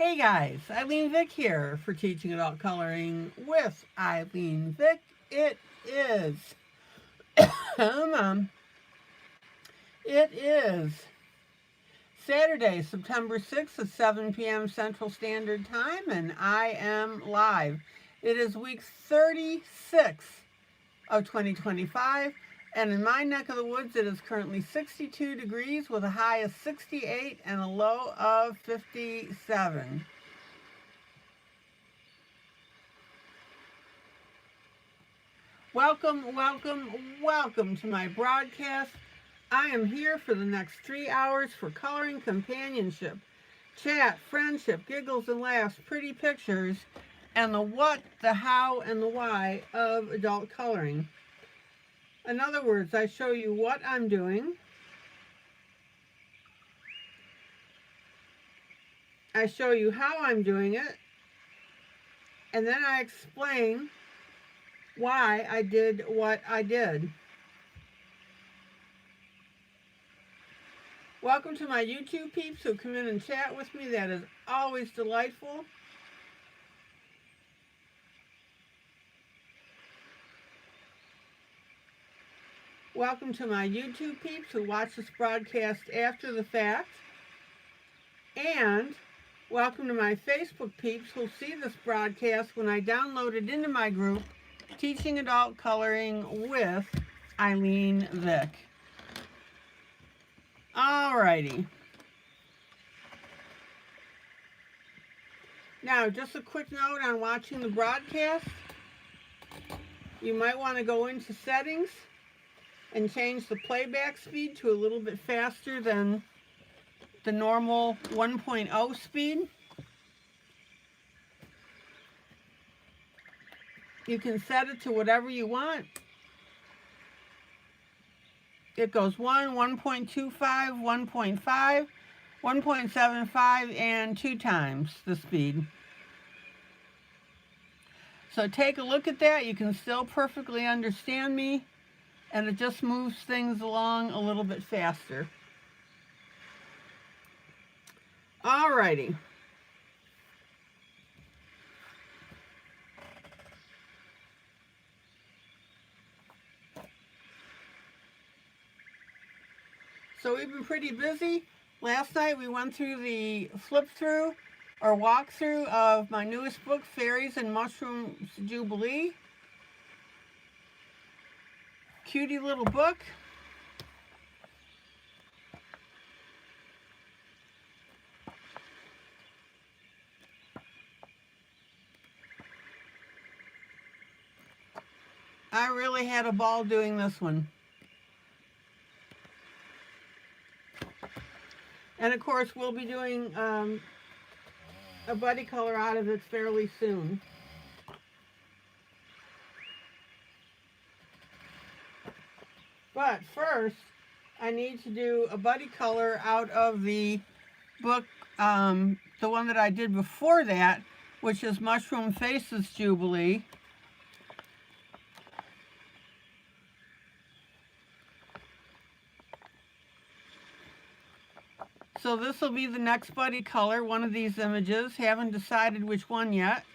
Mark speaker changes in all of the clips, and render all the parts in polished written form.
Speaker 1: Hey guys, ILene Vick here for Teaching Adult Coloring with ILene Vick. It is, come on, it is Saturday, September 6th at 7 p.m. Central Standard Time, and I am live. It is week 36 of 2025, and in my neck of the woods, it is currently 62 degrees with a high of 68 and a low of 57. Welcome, welcome, welcome to my broadcast. I am here for the next 3 hours for coloring companionship, chat, friendship, giggles and laughs, pretty pictures, and the what, the how, and the why of adult coloring. In other words, I show you what I'm doing. I show you how I'm doing it. And then I explain why I did what I did. Welcome to my YouTube peeps who come in and chat with me. That is always delightful. Welcome to my YouTube peeps who watch this broadcast after the fact. And welcome to my Facebook peeps who'll see this broadcast when I download it into my group, Teaching Adult Coloring with ILene Vick. Alrighty. Now, just a quick note on watching the broadcast. You might want to go into settings and change the playback speed to a little bit faster than the normal 1.0 speed. You can set it to whatever you want. It goes 1, 1.25, 1.5, 1.75, and 2 times the speed. So take a look at that. You can still perfectly understand me, and it just moves things along a little bit faster. Alrighty. So we've been pretty busy. Last night we went through the flip through or walkthrough of my newest book, Fairies and Mushrooms Jubilee. Cutie little book. I really had a ball doing this one. And of course, we'll be doing a buddy color out of it fairly soon. But first, I need to do a buddy color out of the book, the one that I did before that, which is Mushroom Faces Jubilee. So this will be the next buddy color, one of these images. Haven't decided which one yet.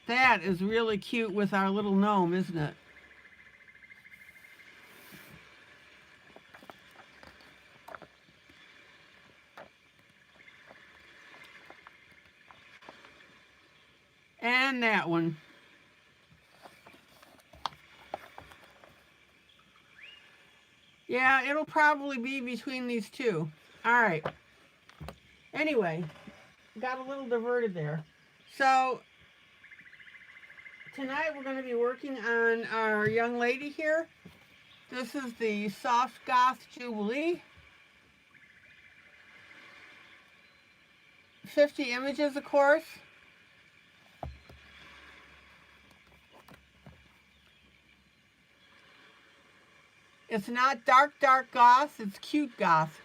Speaker 1: That is really cute with our little gnome, isn't it? And that one. Yeah, it'll probably be between these two. All right. Anyway, got a little diverted there. So tonight we're going to be working on our young lady here. This is the Soft Goth Jubilee. 50 images, of course. It's not dark goth, it's cute goth.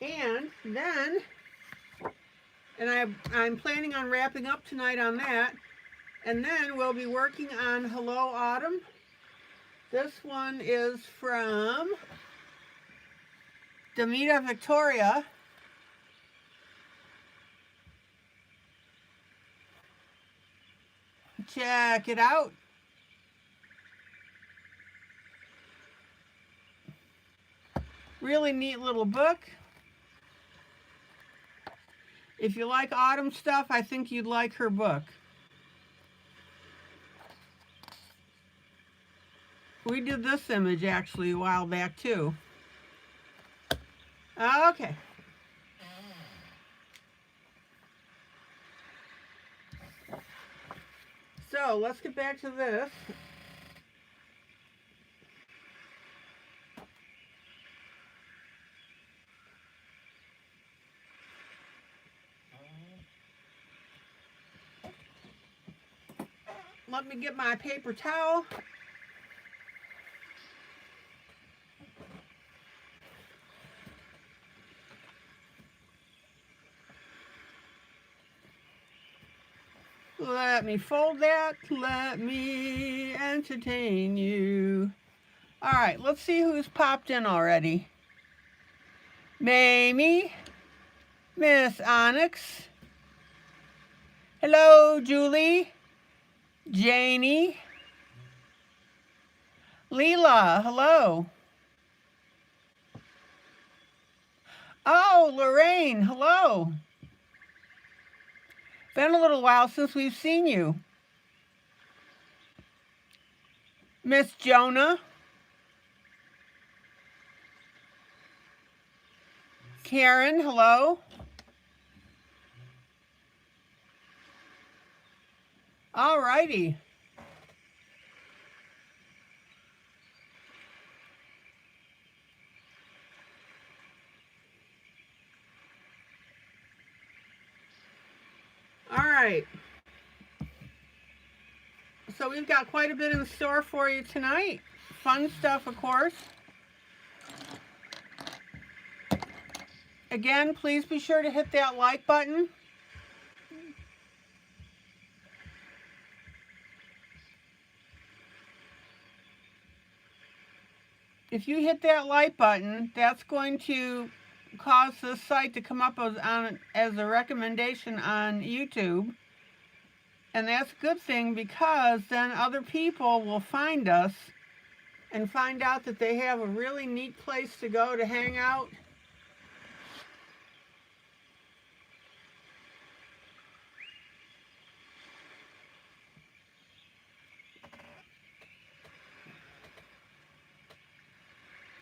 Speaker 1: And then, I'm planning on wrapping up tonight on that. And then we'll be working on Hello Autumn. This one is from Demita Victoria. Check it out. Really neat little book. If you like autumn stuff, I think you'd like her book. We did this image actually a while back too. Okay. So let's get back to this. Let me get my paper towel. Let me fold that. Let me entertain you. All right, let's see who's popped in already. Mamie, Miss Onyx. Hello, Julie. Janie. Leela, hello. Oh, Lorraine, hello. Been a little while since we've seen you. Miss Jonah. Karen, hello. All righty. All right. So we've got quite a bit in store for you tonight. Fun stuff, of course. Again, please be sure to hit that like button. If you hit that like button, that's going to cause this site to come up as a recommendation on YouTube. And that's a good thing because then other people will find us and find out that they have a really neat place to go to hang out.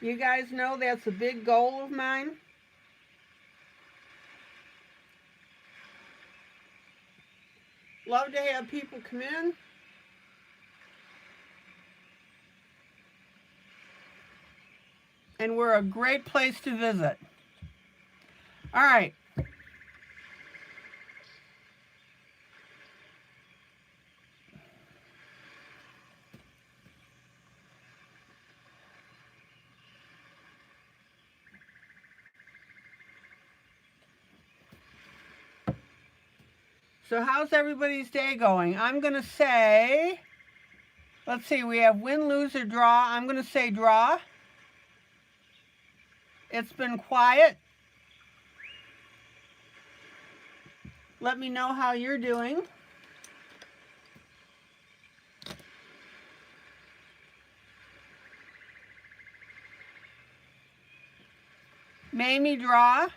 Speaker 1: You guys know that's a big goal of mine. Love to have people come in. And we're a great place to visit. All right. So how's everybody's day going? I'm going to say, let's see, we have win, lose, or draw. I'm going to say draw. It's been quiet. Let me know how you're doing. Mamie, draw.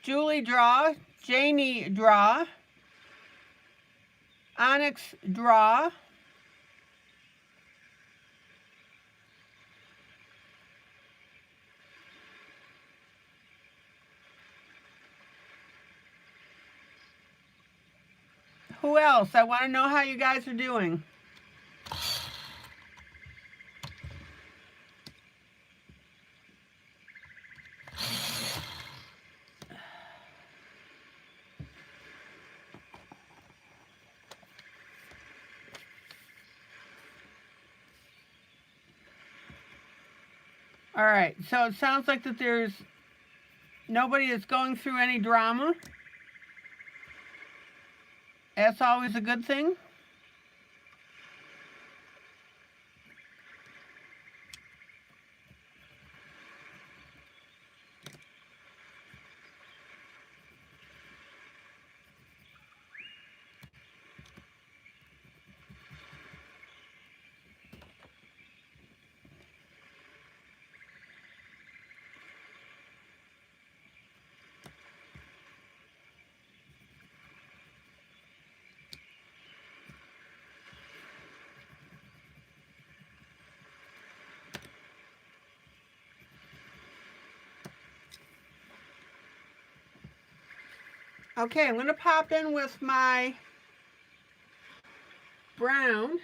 Speaker 1: Julie, draw. Janie, draw. Onyx, draw. Who else? I want to know how you guys are doing. All right, so it sounds like that there's nobody that's going through any drama. That's always a good thing. Okay, I'm going to pop in with my brown.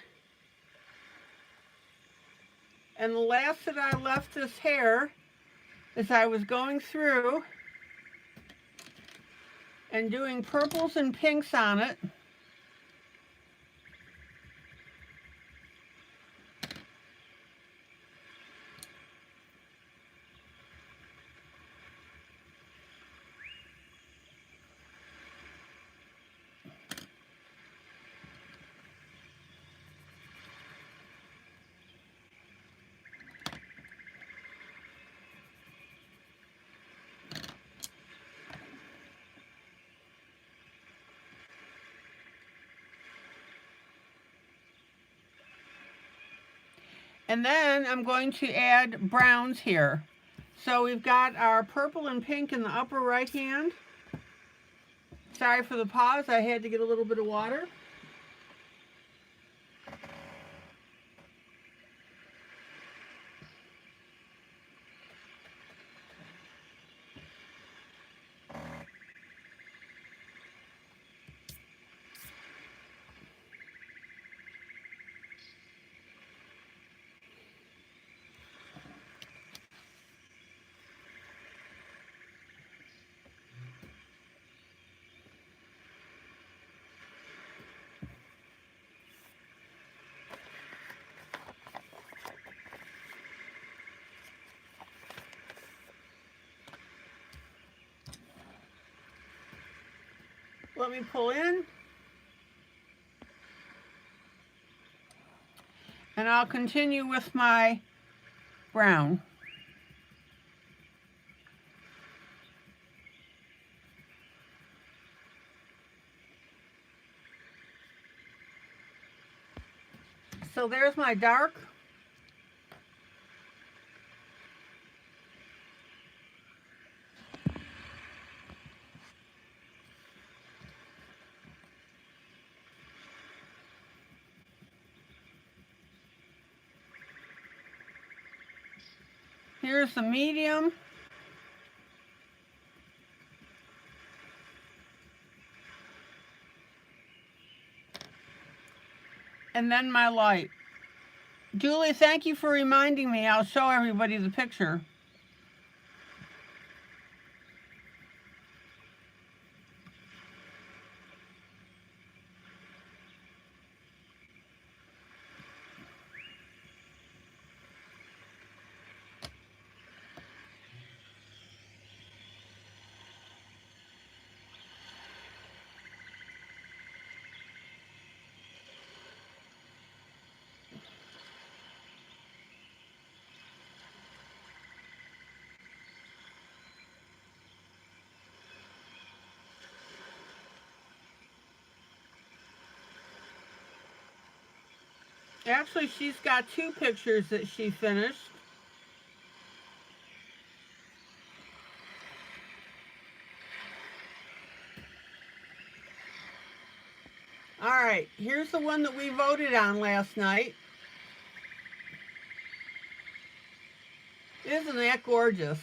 Speaker 1: And the last that I left this hair is I was going through and doing purples and pinks on it. And then I'm going to add browns here. So we've got our purple and pink in the upper right hand. Sorry for the pause, I had to get a little bit of water. Let me pull in. And I'll continue with my brown. So there's my dark. Here's the medium. And then my light. Julie, thank you for reminding me. I'll show everybody the picture. Actually, she's got two pictures that she finished. All right, here's the one that we voted on last night. Isn't that gorgeous?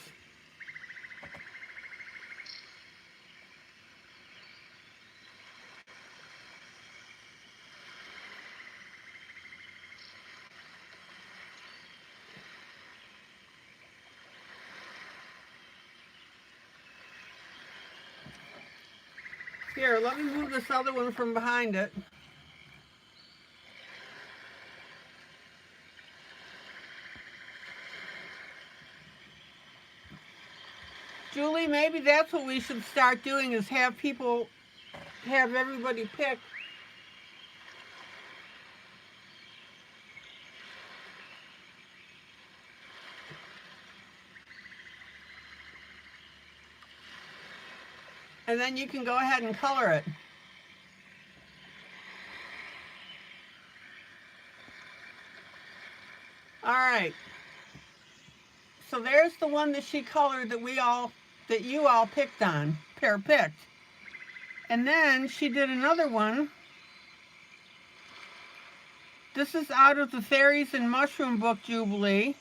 Speaker 1: Here, let me move this other one from behind it. Julie, maybe that's what we should start doing, is have everybody pick. And then you can go ahead and color it. All right. So there's the one that she colored that you all picked. And then she did another one. This is out of the Fairies and Mushroom book, Jubilee.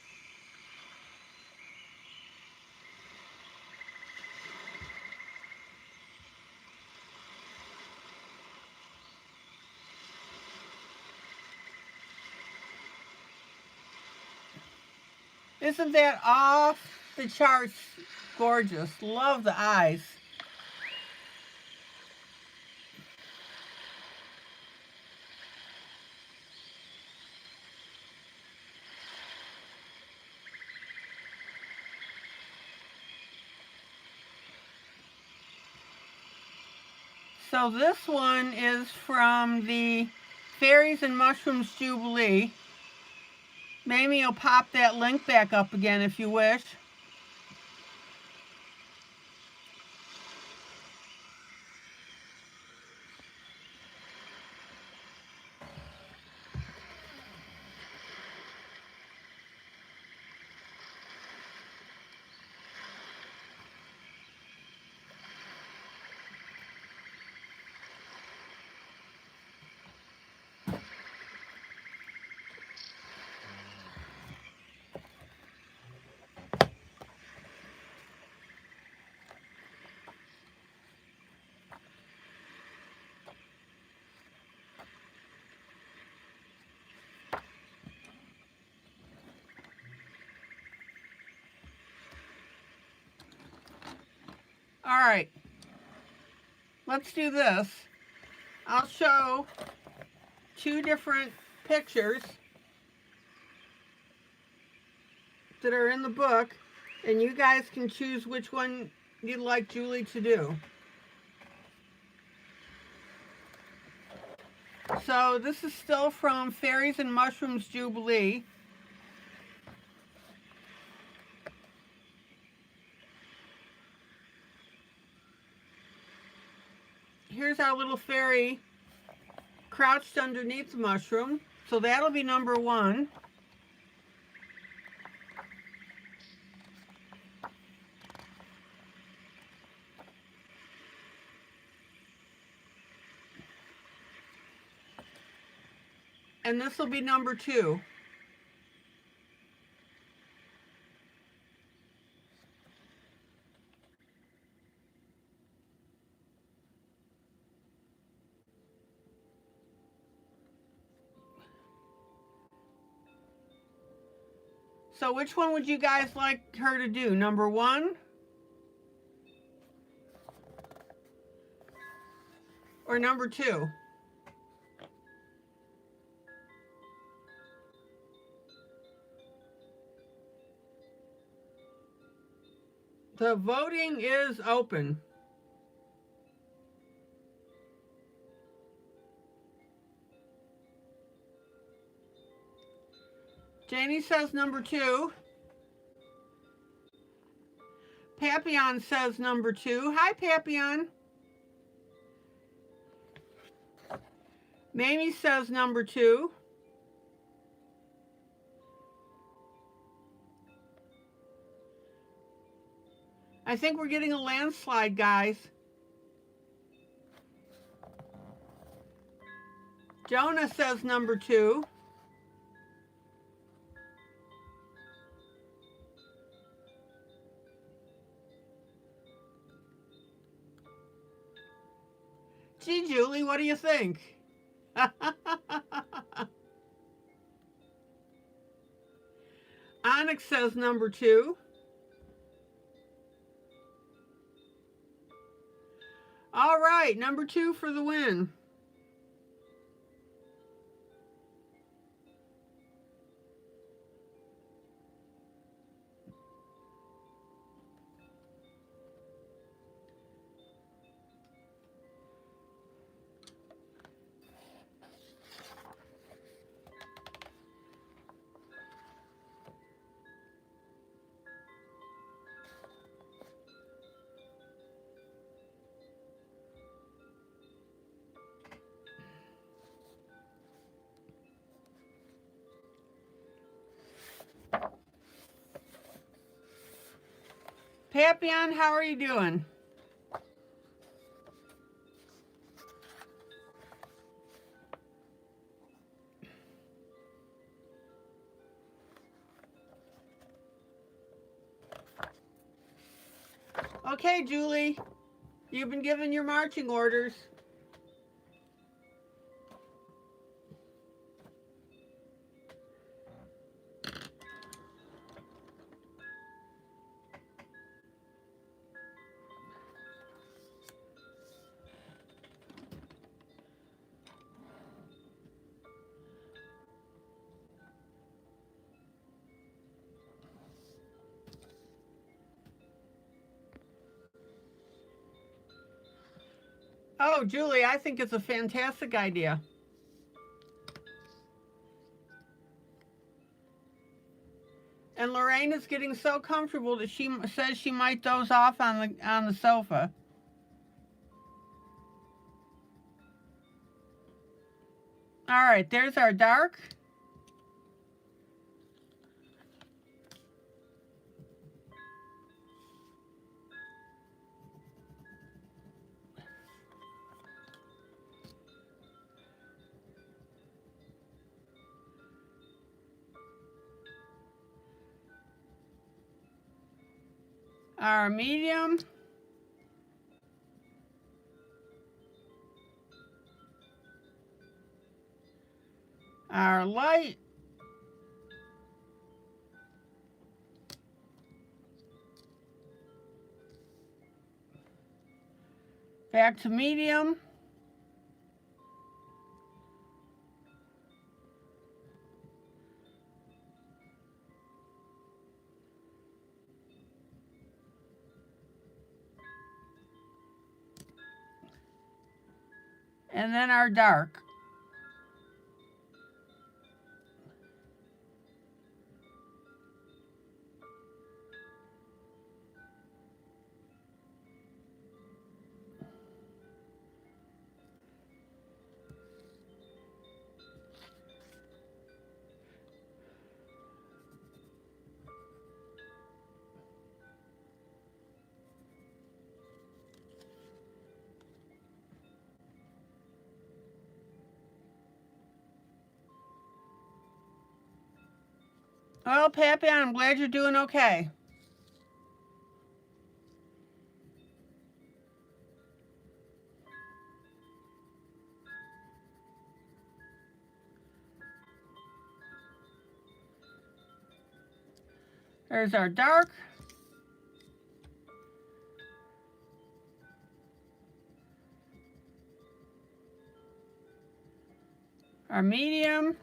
Speaker 1: Isn't that off the charts gorgeous? Love the eyes. So this one is from the Fairies and Mushrooms Jubilee. Mamie will pop that link back up again if you wish. All right, let's do this. I'll show 2 different pictures that are in the book, and you guys can choose which one you'd like Julie to do. So this is still from Fairies and Mushrooms Jubilee. Here's our little fairy crouched underneath the mushroom. So that'll be number 1. And this will be number 2. So which one would you guys like her to do? Number 1? Or number 2? The voting is open. Janie says number 2. Papillon says number 2. Hi, Papillon. Mamie says number 2. I think we're getting a landslide, guys. Jonah says number 2. Gee, Julie, what do you think? Onyx says number 2. All right, number 2 for the win. Papillon, how are you doing? Okay, Julie, you've been given your marching orders. Oh, Julie, I think it's a fantastic idea. And Lorraine is getting so comfortable that she says she might doze off on the sofa. All right, there's our dark. Our medium. Our light. Back to medium. And then our dark. Well, Papillon, I'm glad you're doing okay. There's our dark. Our medium.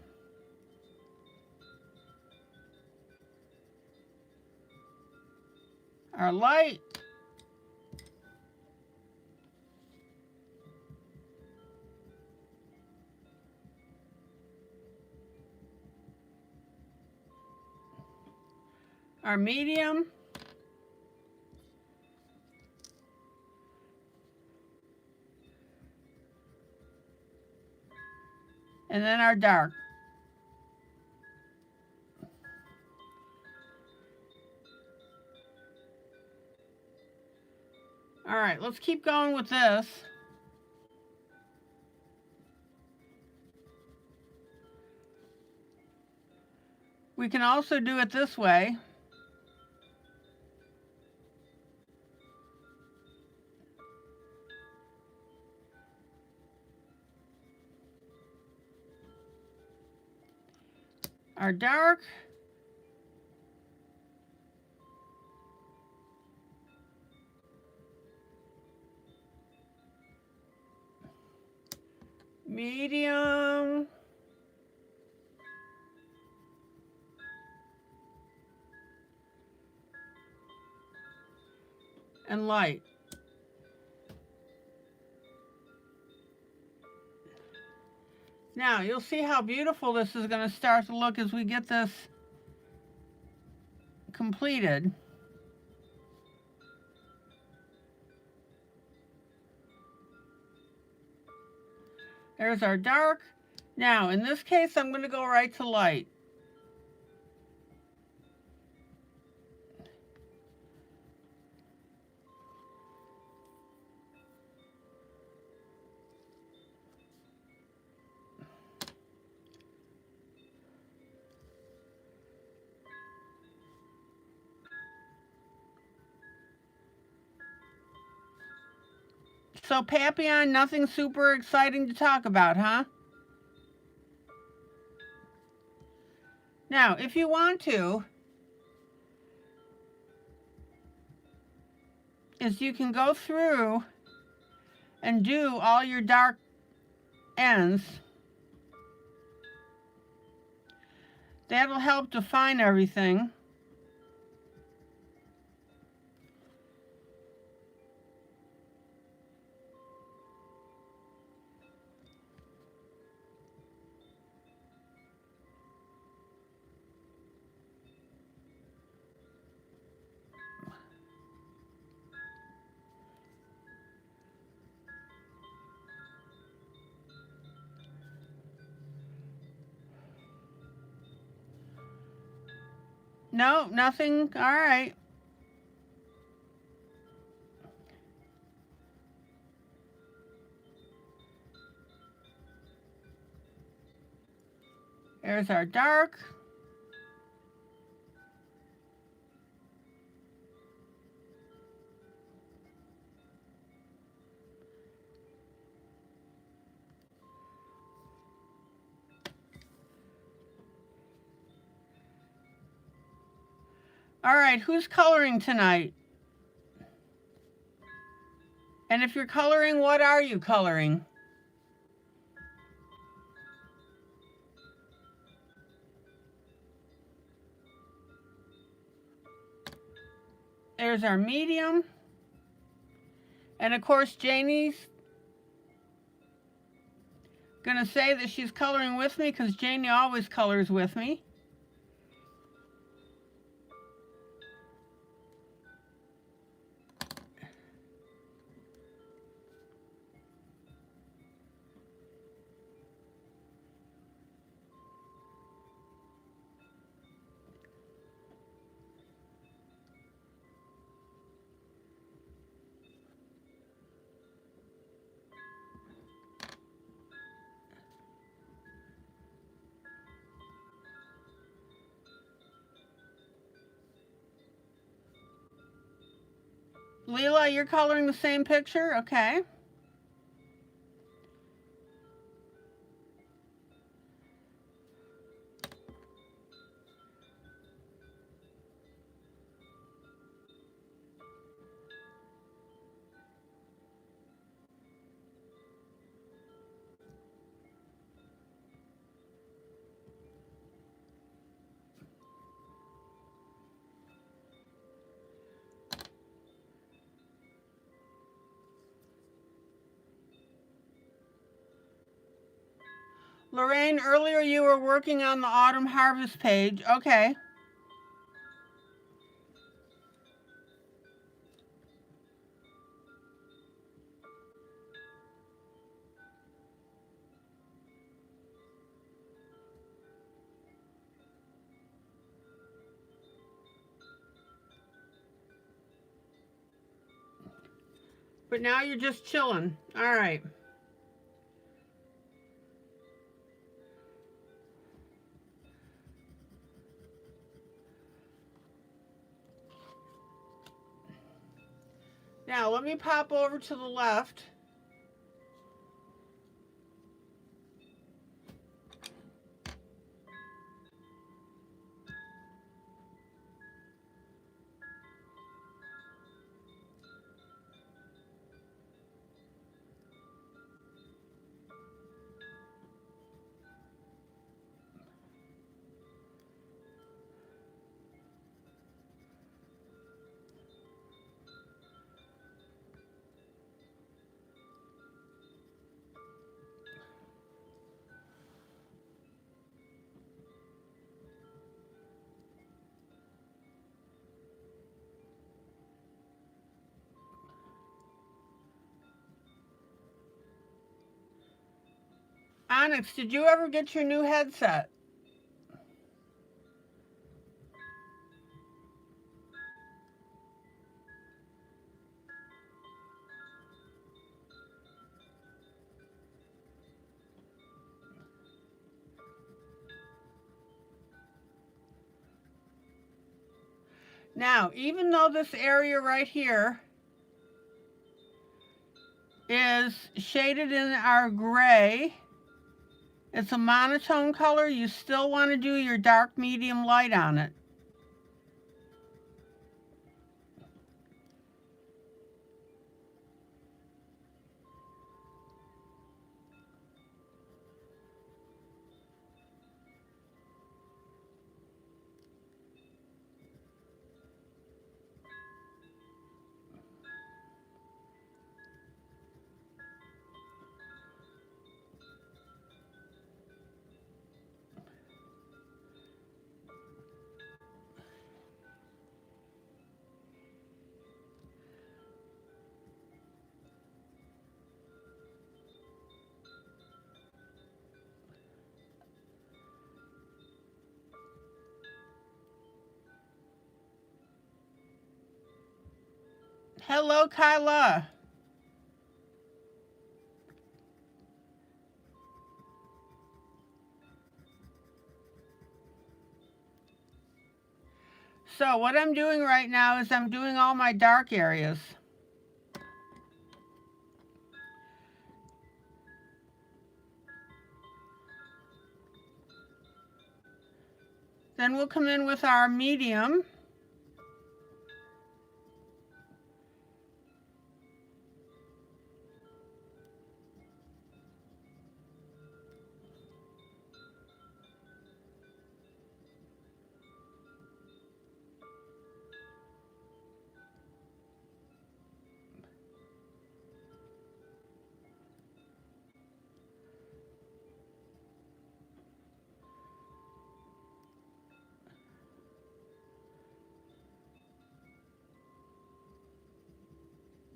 Speaker 1: Our light. Our medium. And then our dark. All right, let's keep going with this. We can also do it this way. Our dark. Medium. And light. Now, you'll see how beautiful this is going to start to look as we get this completed. There's our dark. Now, in this case, I'm going to go right to light. So, Papillon, nothing super exciting to talk about, huh? Now, if you want to, is you can go through and do all your dark ends. That'll help define everything. No, nothing. All right. There's our dark. All right, who's coloring tonight? And if you're coloring, what are you coloring? There's our medium. And of course, Janie's gonna say that she's coloring with me because Janie always colors with me. Leela, you're coloring the same picture? Okay. Lorraine, earlier you were working on the autumn harvest page. Okay. But now you're just chilling. All right. Now let me pop over to the left. Onyx, did you ever get your new headset? Now, even though this area right here is shaded in our gray. It's a monotone color. You still want to do your dark, medium, light on it. Hello, Kyla. So what I'm doing right now is I'm doing all my dark areas. Then we'll come in with our medium.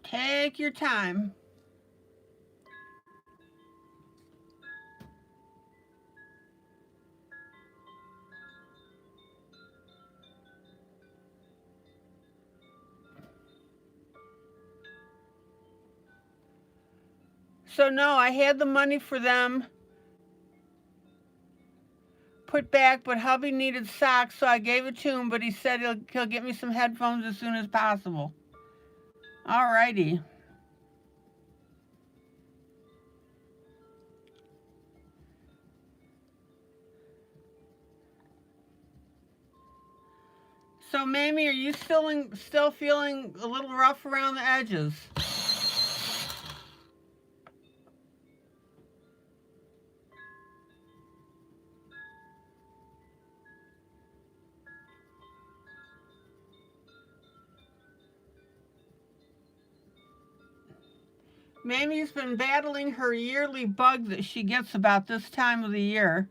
Speaker 1: Take your time. So no, I had the money for them put back, but hubby needed socks, so I gave it to him, but he said he'll get me some headphones as soon as possible. Alrighty. So Mamie, are you still feeling a little rough around the edges? Mamie's been battling her yearly bug that she gets about this time of the year.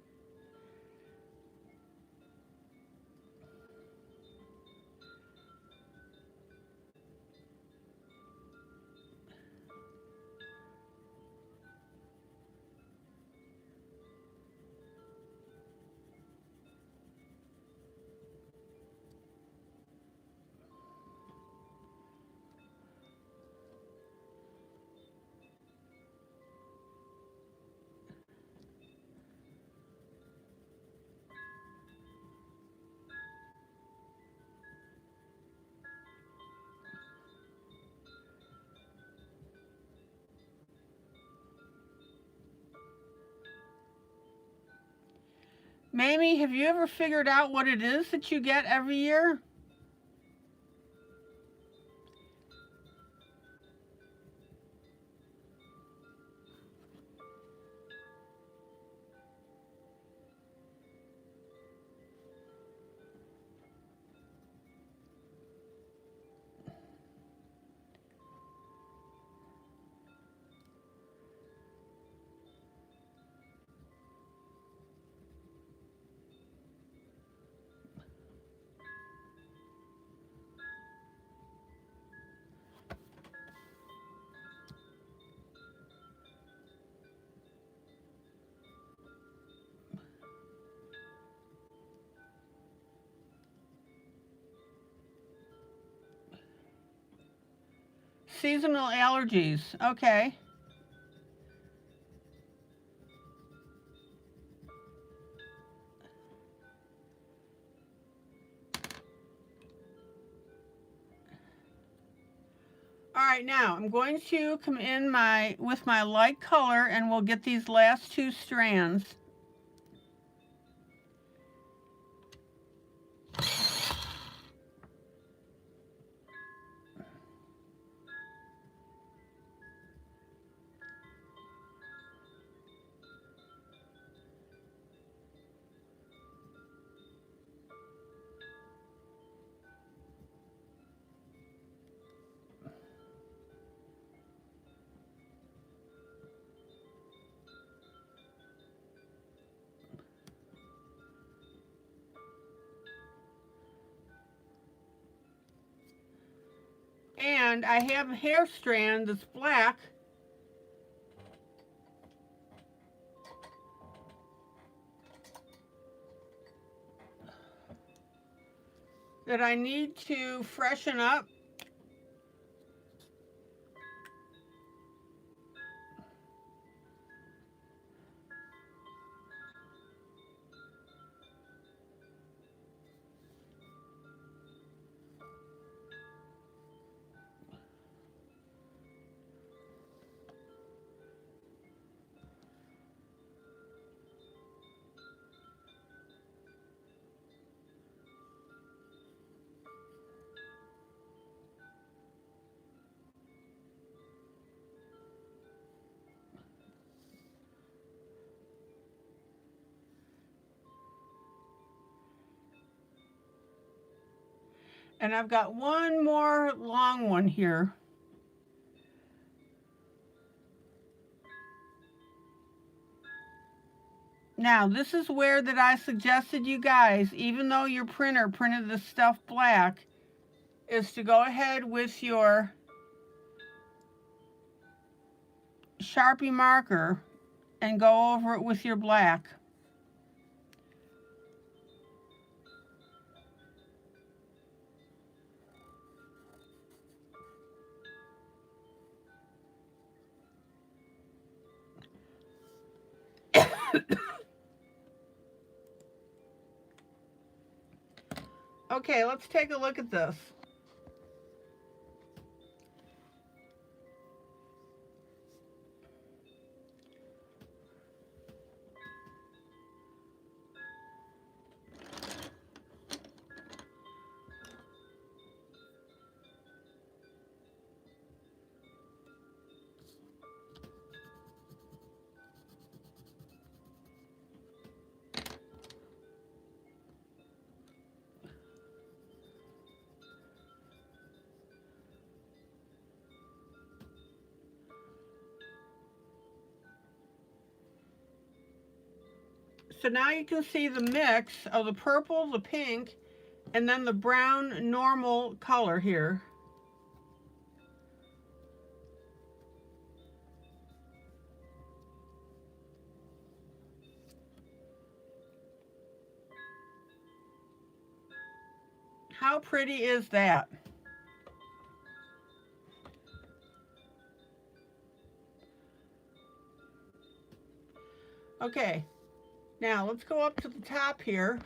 Speaker 1: Mamie, have you ever figured out what it is that you get every year? Seasonal allergies. Okay. All right, now I'm going to come in with my light color, and we'll get these last two strands. And I have a hair strand that's black. That I need to freshen up. And I've got one more long one here. Now, this is where that I suggested you guys, even though your printer printed this stuff black, is to go ahead with your Sharpie marker and go over it with your black. Okay, let's take a look at this. So now you can see the mix of the purple, the pink, and then the brown normal color here. How pretty is that? Okay, now let's go up to the top here.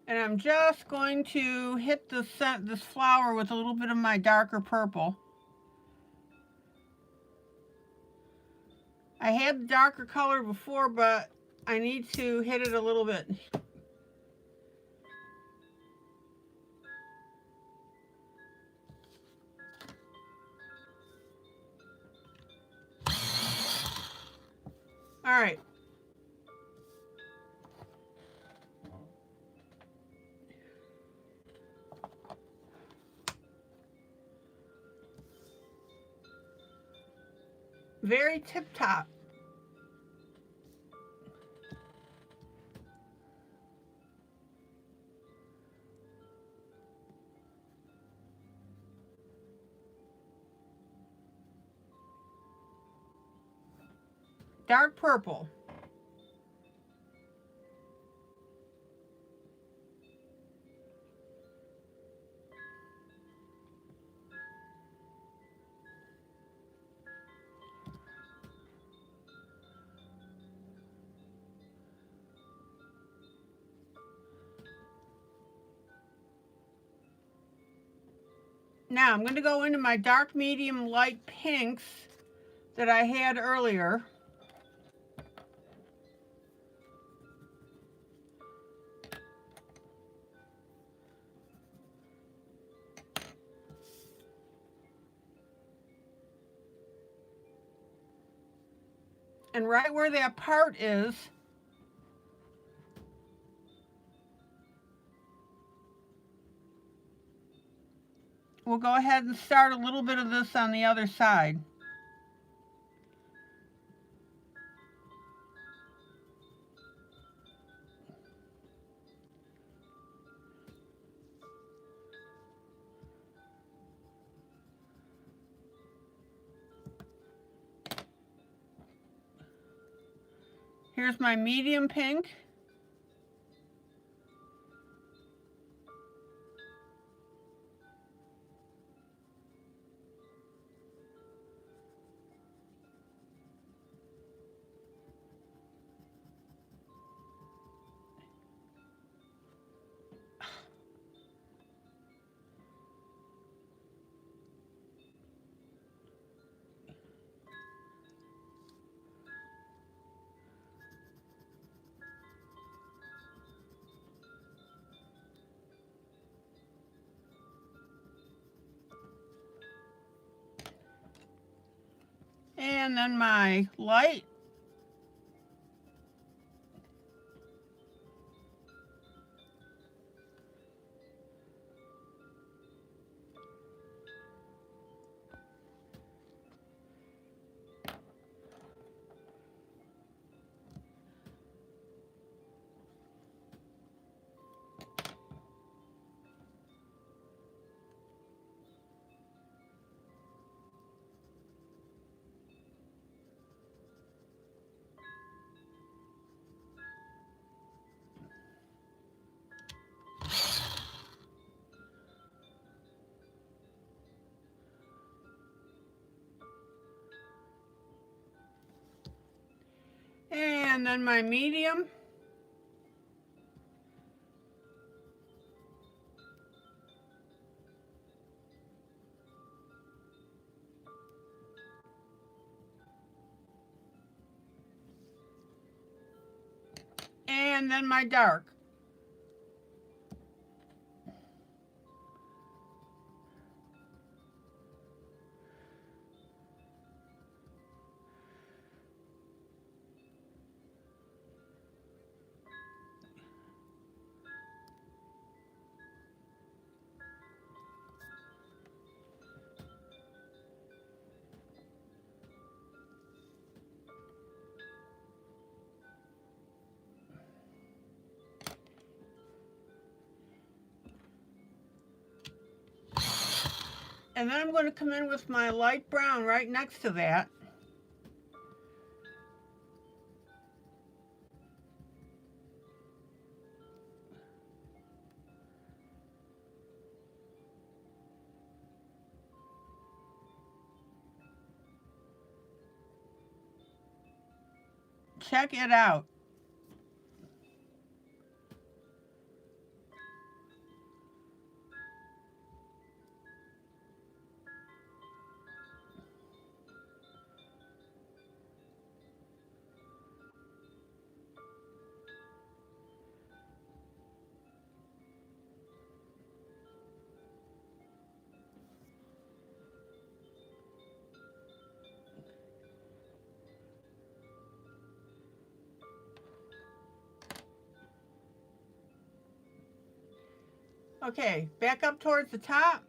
Speaker 1: And I'm just going to hit this flower with a little bit of my darker purple. I had the darker color before, but I need to hit it a little bit. All right. Very tip top. Dark purple. Now I'm going to go into my dark, medium, light pinks that I had earlier. And right where that part is, we'll go ahead and start a little bit of this on the other side. Here's my medium pink. And then my light. And then my medium. And then my dark. And then I'm going to come in with my light brown right next to that. Check it out. Okay, back up towards the top.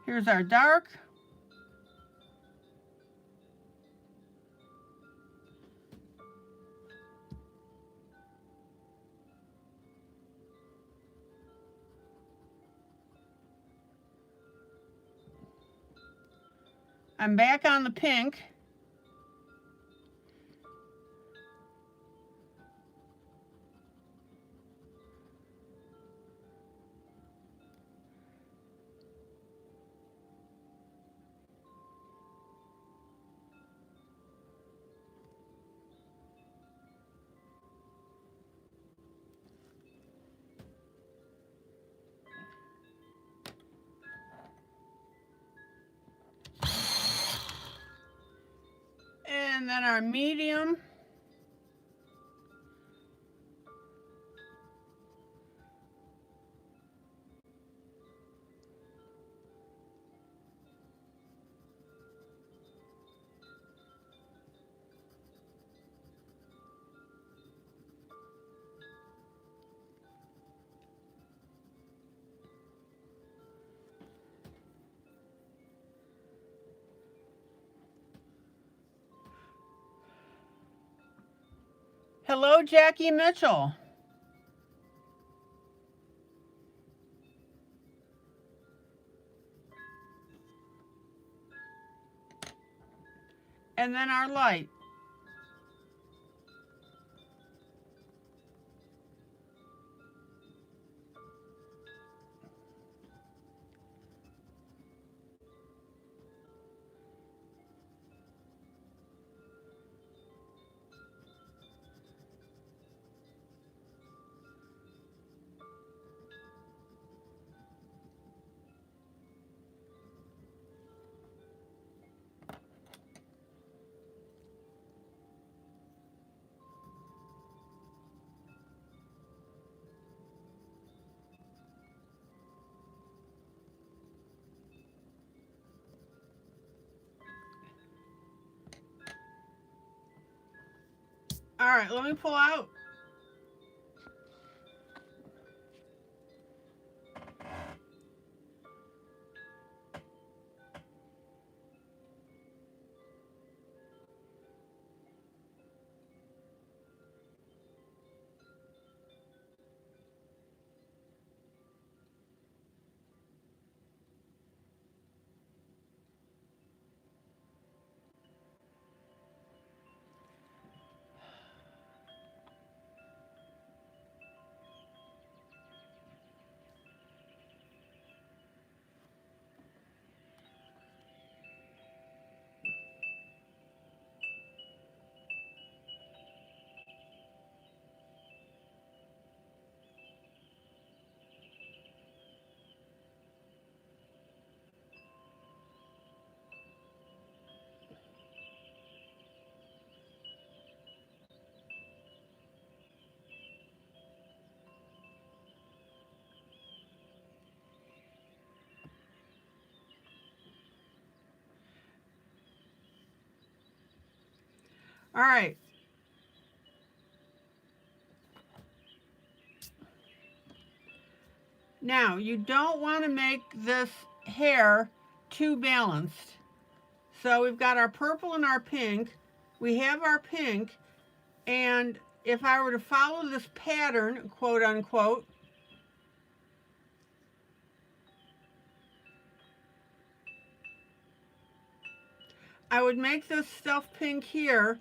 Speaker 1: Here's our dark. I'm back on the pink. then our medium. Hello, Jackie Mitchell. And then our light. All right, let me pull out. All right. Now, you don't want to make this hair too balanced. So we've got our purple and our pink. We have our pink, and if I were to follow this pattern, quote unquote, I would make this stuff pink here.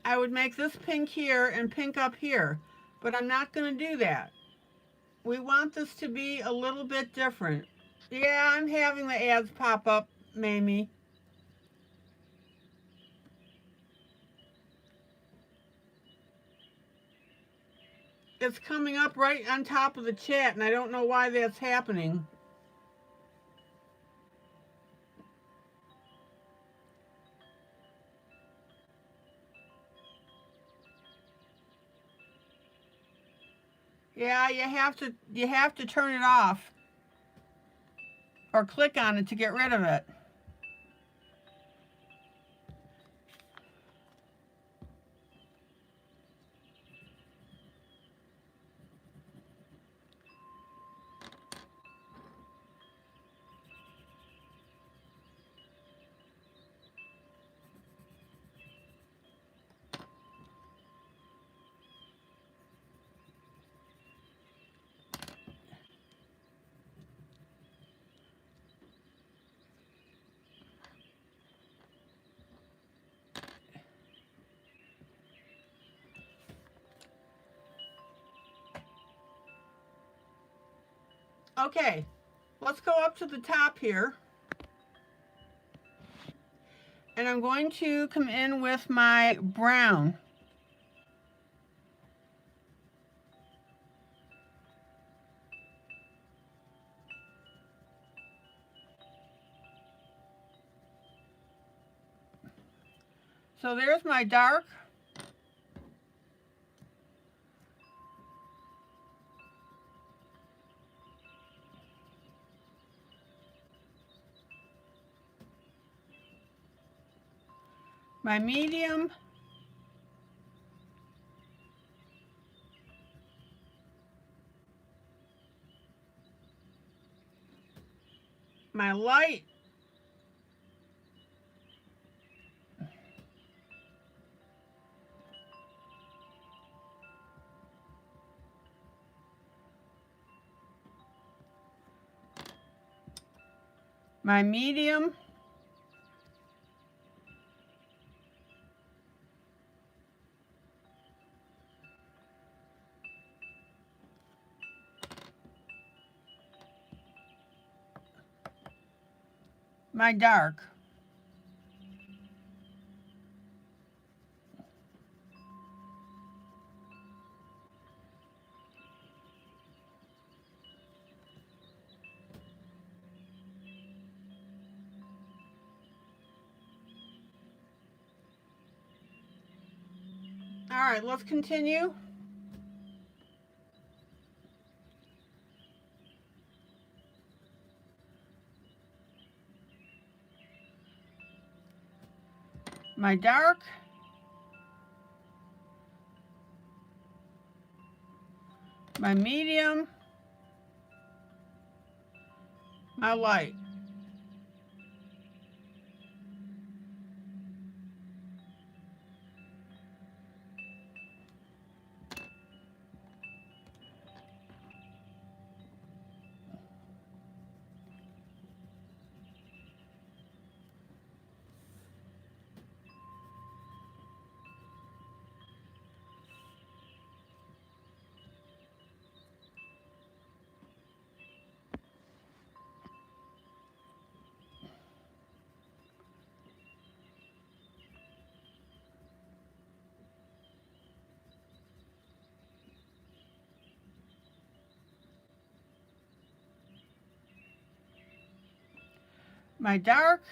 Speaker 1: I would make this pink here and pink up here, but I'm not going to do that. We want this to be a little bit different. Yeah, I'm having the ads pop up, Mamie. It's coming up right on top of the chat, and I don't know why that's happening. Yeah, you have to turn it off or click on it to get rid of it. Okay, let's go up to the top here. And I'm going to come in with my brown. So there's my dark. My medium. My light. My medium. My dark. All right, let's continue. My dark. My medium. My light. My dark.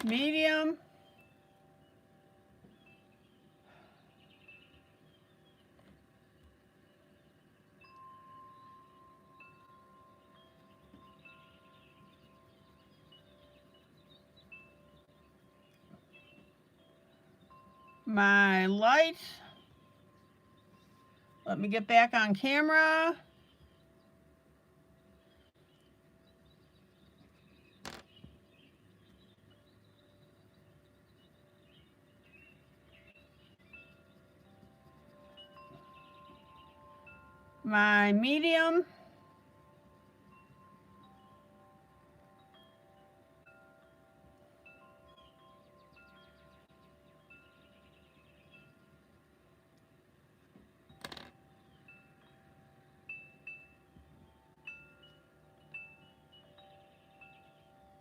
Speaker 1: Medium. My light. Let me get back on camera. My medium.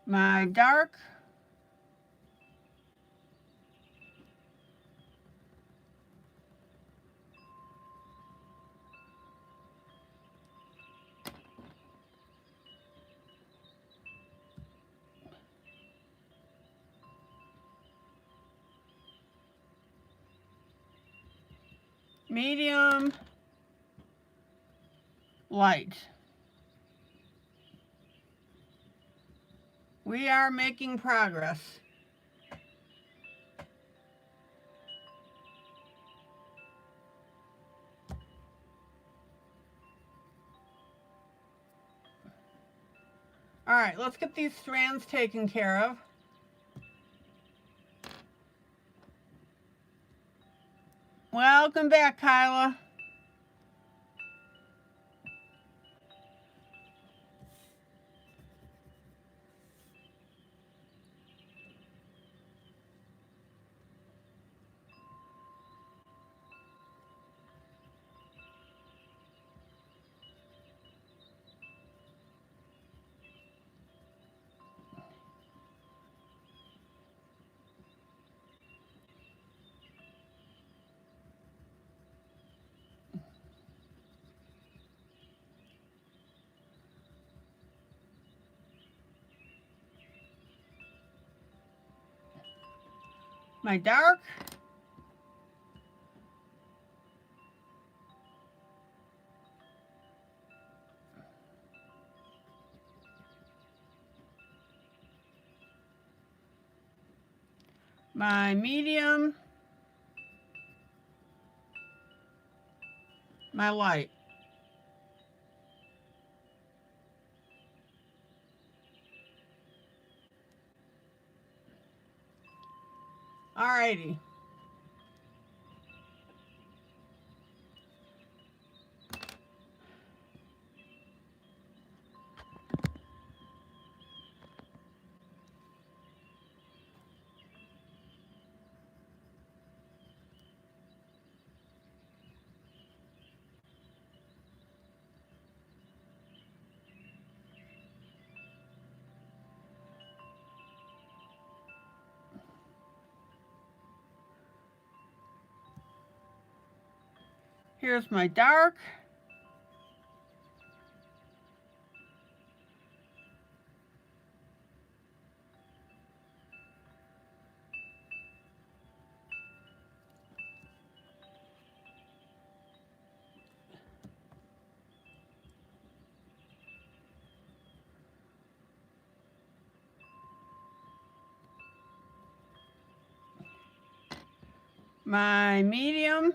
Speaker 1: My dark. Medium. Light. We are making progress. All right, let's get these strands taken care of. Welcome back, Kyla. my dark, my medium, my light. Alrighty. Here's my dark. My medium.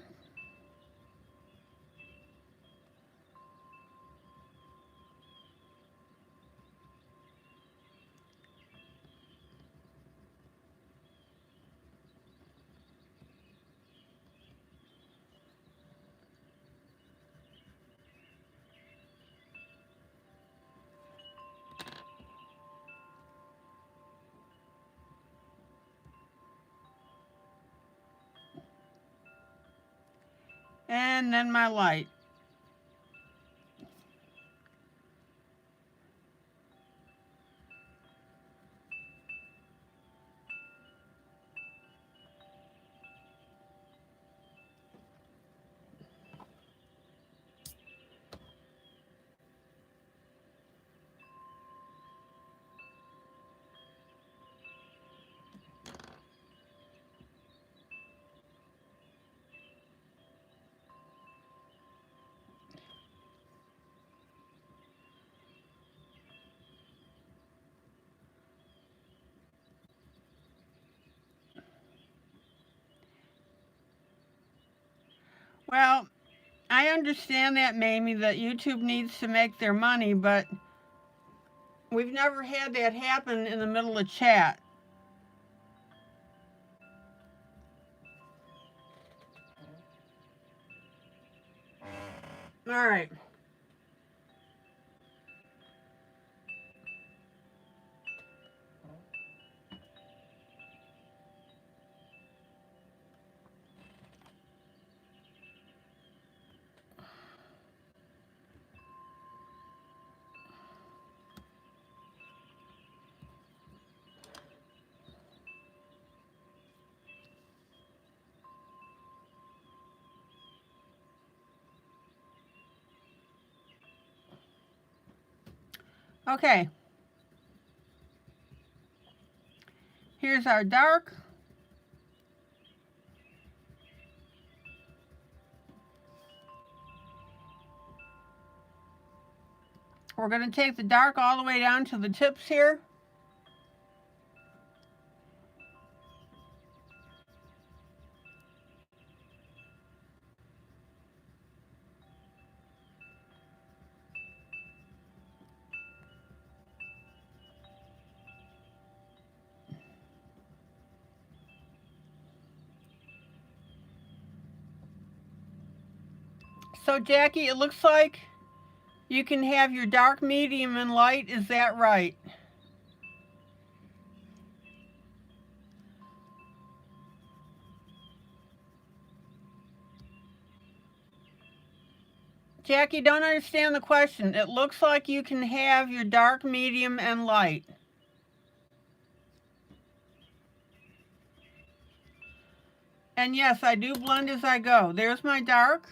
Speaker 1: And then my light. Well, I understand that, Mamie, that YouTube needs to make their money, but we've never had that happen in the middle of chat. All right. Okay. Here's our dark. We're going to take the dark all the way down to the tips here. So, Jackie, it looks like you can have your dark, medium, and light. Is that right? Jackie, don't understand the question. It looks like you can have your dark, medium, and light. And yes, I do blend as I go. There's my dark.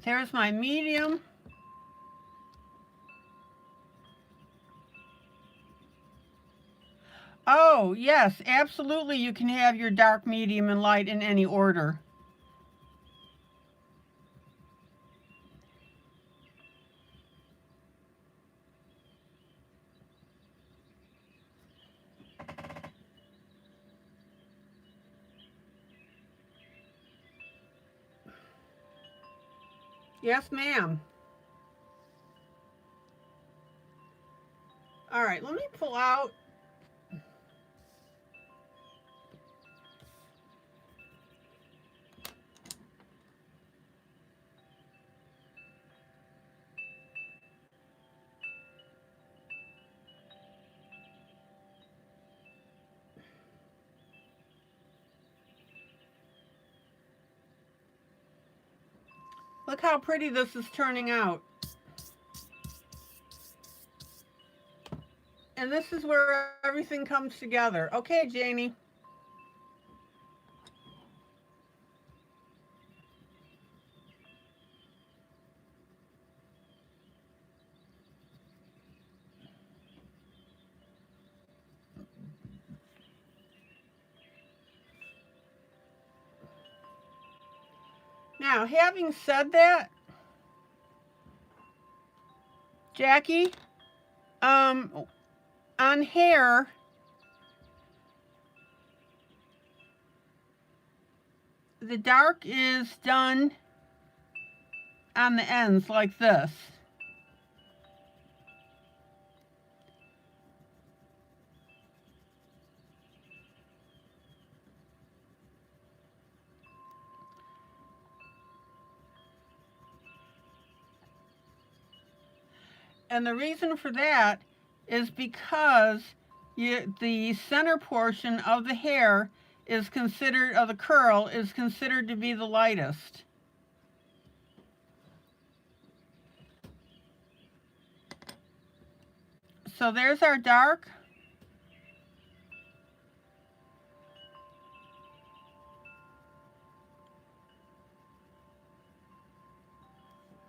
Speaker 1: There's my medium. Oh, yes, absolutely. You can have your dark, medium, and light in any order. Yes, ma'am. All right, let me pull out. Look how pretty this is turning out. And this is where everything comes together. Okay, Janie. Now, having said that, Jackie, on hair, the dark is done on the ends like this. And the reason for that is because the center portion of the hair is considered, of the curl, is considered to be the lightest. So there's our dark.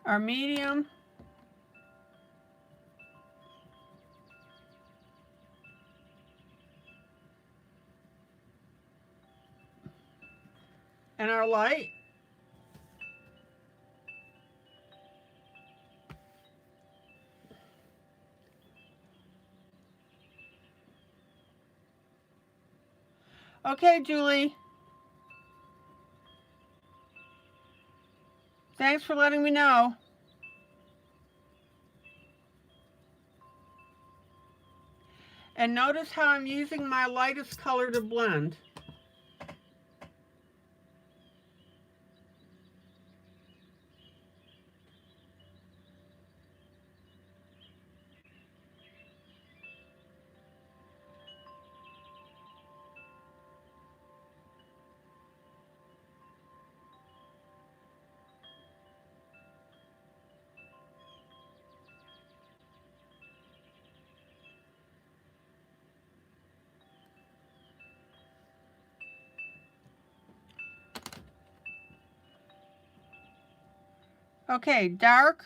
Speaker 1: Our medium. And our light. Okay, Julie. Thanks for letting me know. And notice how I'm using my lightest color to blend. Okay, dark.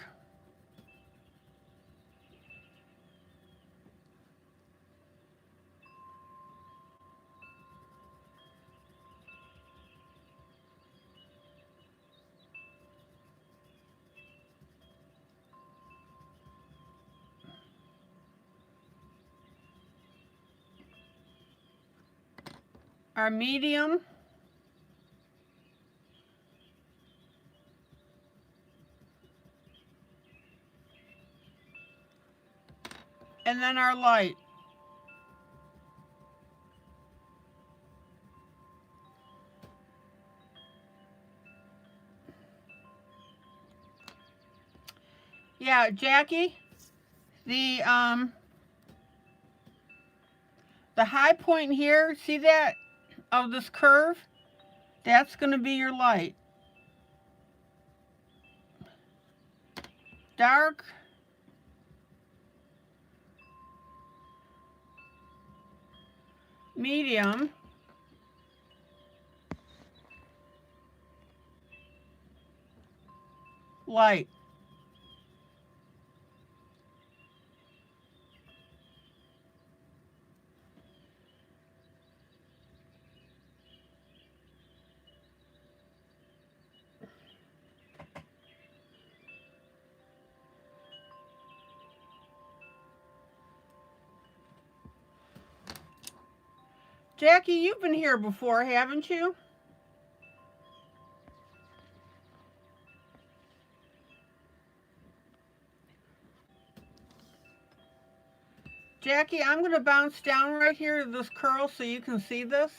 Speaker 1: Our medium. And then our light. Yeah, Jackie, the high point here, see that, of this curve? That's going to be your light. Dark. Medium. light. Jackie, you've been here before, haven't you? Jackie, I'm going to bounce down right here to this curl so you can see this.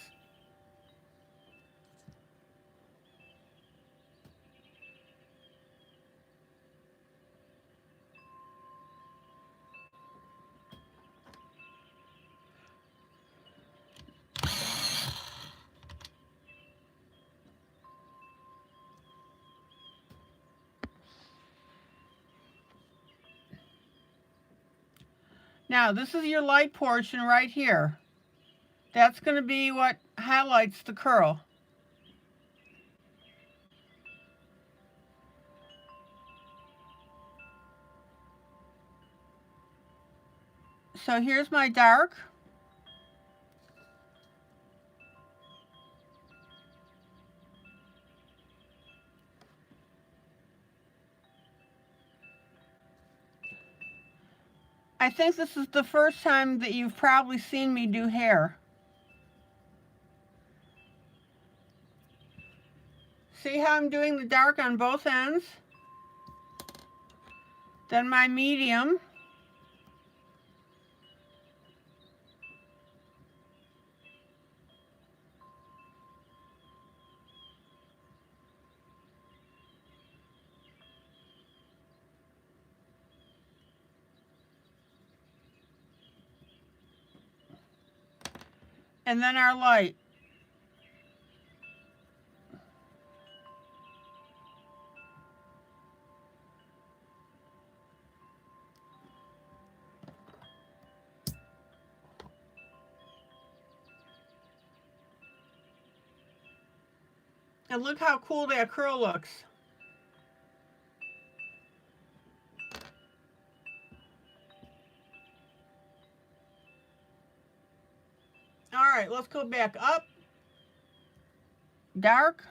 Speaker 1: Now, this is your light portion right here. That's going to be what highlights the curl. So here's my dark. I think this is the first time that you've probably seen me do hair. See how I'm doing the dark on both ends? Then my medium. And then our light. And look how cool that curl looks. All right, let's go back up. Dark.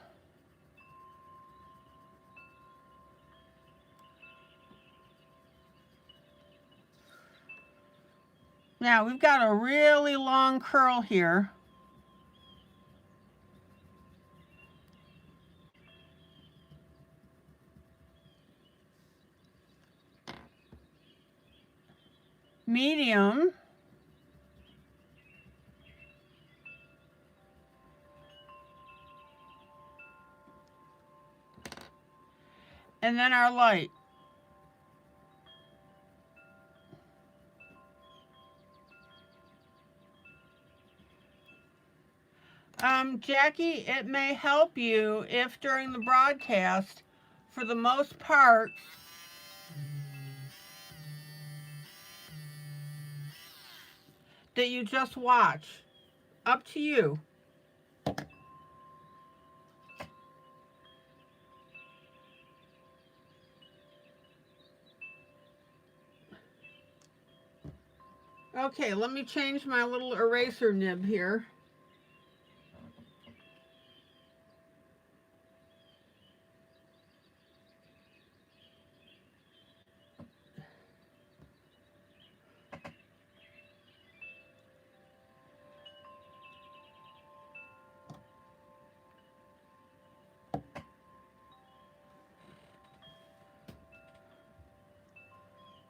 Speaker 1: Now we've got a really long curl here. Medium. And then our light. Jackie, it may help you if during the broadcast, for the most part, that you just watch. Up to you. Okay, let me change my little eraser nib here.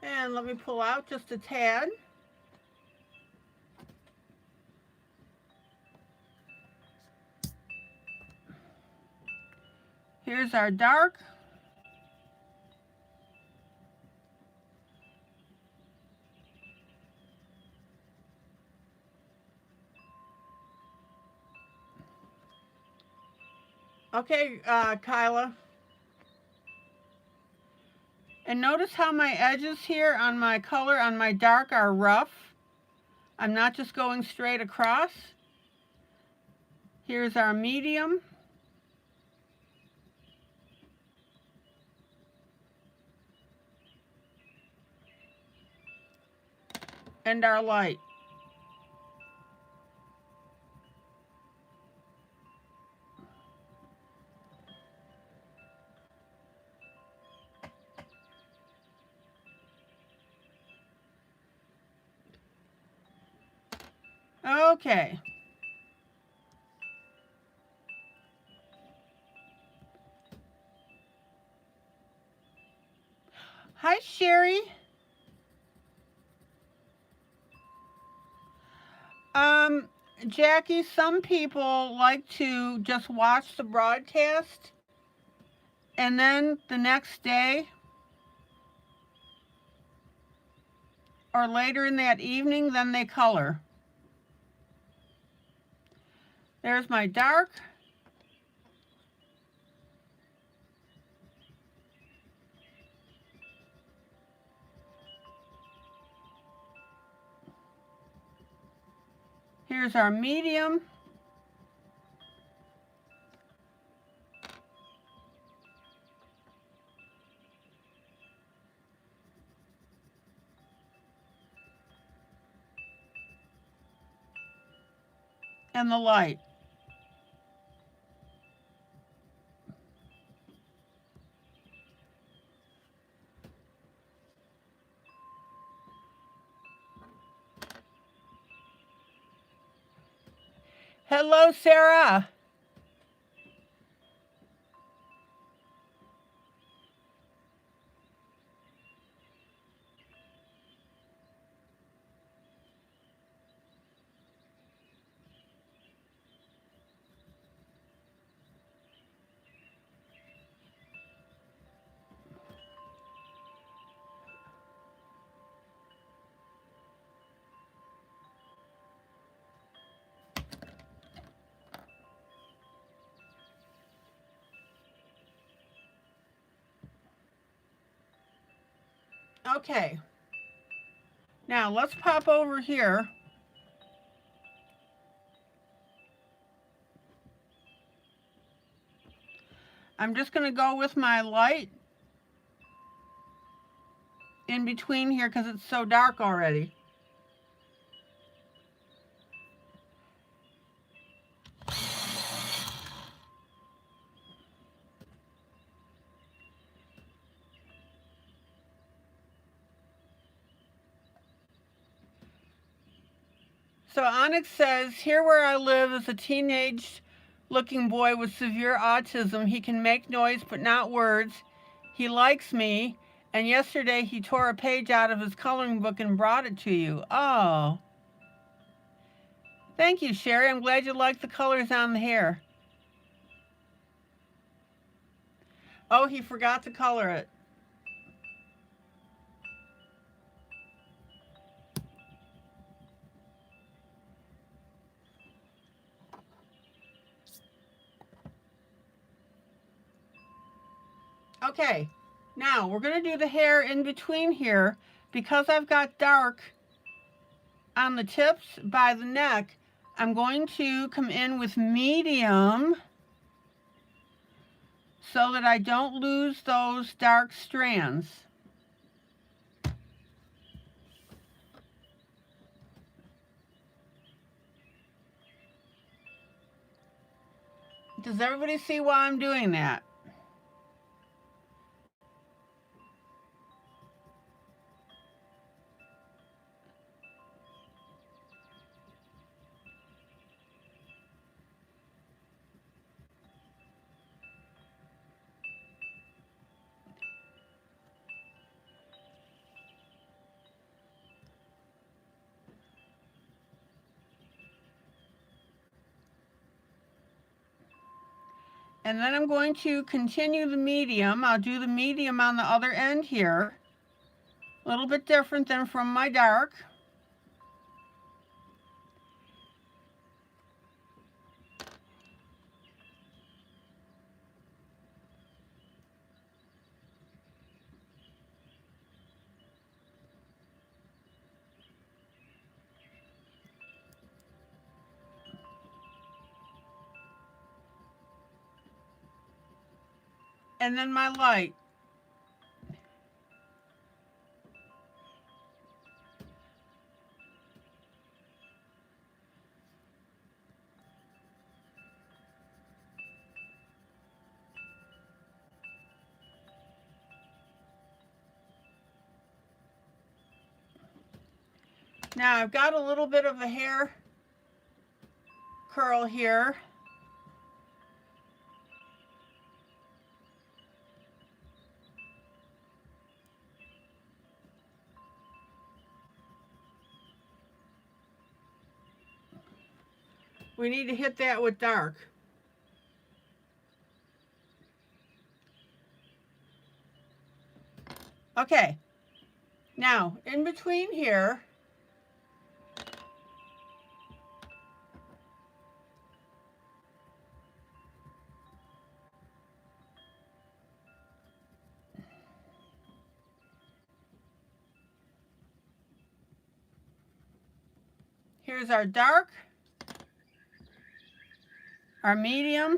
Speaker 1: And let me pull out just a tad. Here's our dark. Okay, Kyla. And notice how my edges here on my color, on my dark, are rough. I'm not just going straight across. Here's our medium. and our light. Okay. Hi, Sherry. Jackie, some people like to just watch the broadcast and then the next day or later in that evening, then they color. There's my dark. Here's our medium. And the light. Hello, Sarah. Okay. Now let's pop over here. I'm just going to go with my light in between here because it's so dark already. So Onyx says, here where I live is a teenage looking boy with severe autism. He can make noise but not words. He likes me. And yesterday he tore a page out of his coloring book and brought it to you. Oh. Thank you, Sherry. I'm glad you like the colors on the hair. Oh, he forgot to color it. Okay, now we're going to do the hair in between here. Because I've got dark on the tips by the neck, I'm going to come in with medium so that I don't lose those dark strands. Does everybody see why I'm doing that? And then I'm going to continue the medium. I'll do the medium on the other end here. A little bit different than from my dark. And then my light. Now I've got a little bit of a hair curl here. We need to hit that with dark. Okay, now in between here, here's our dark, our medium,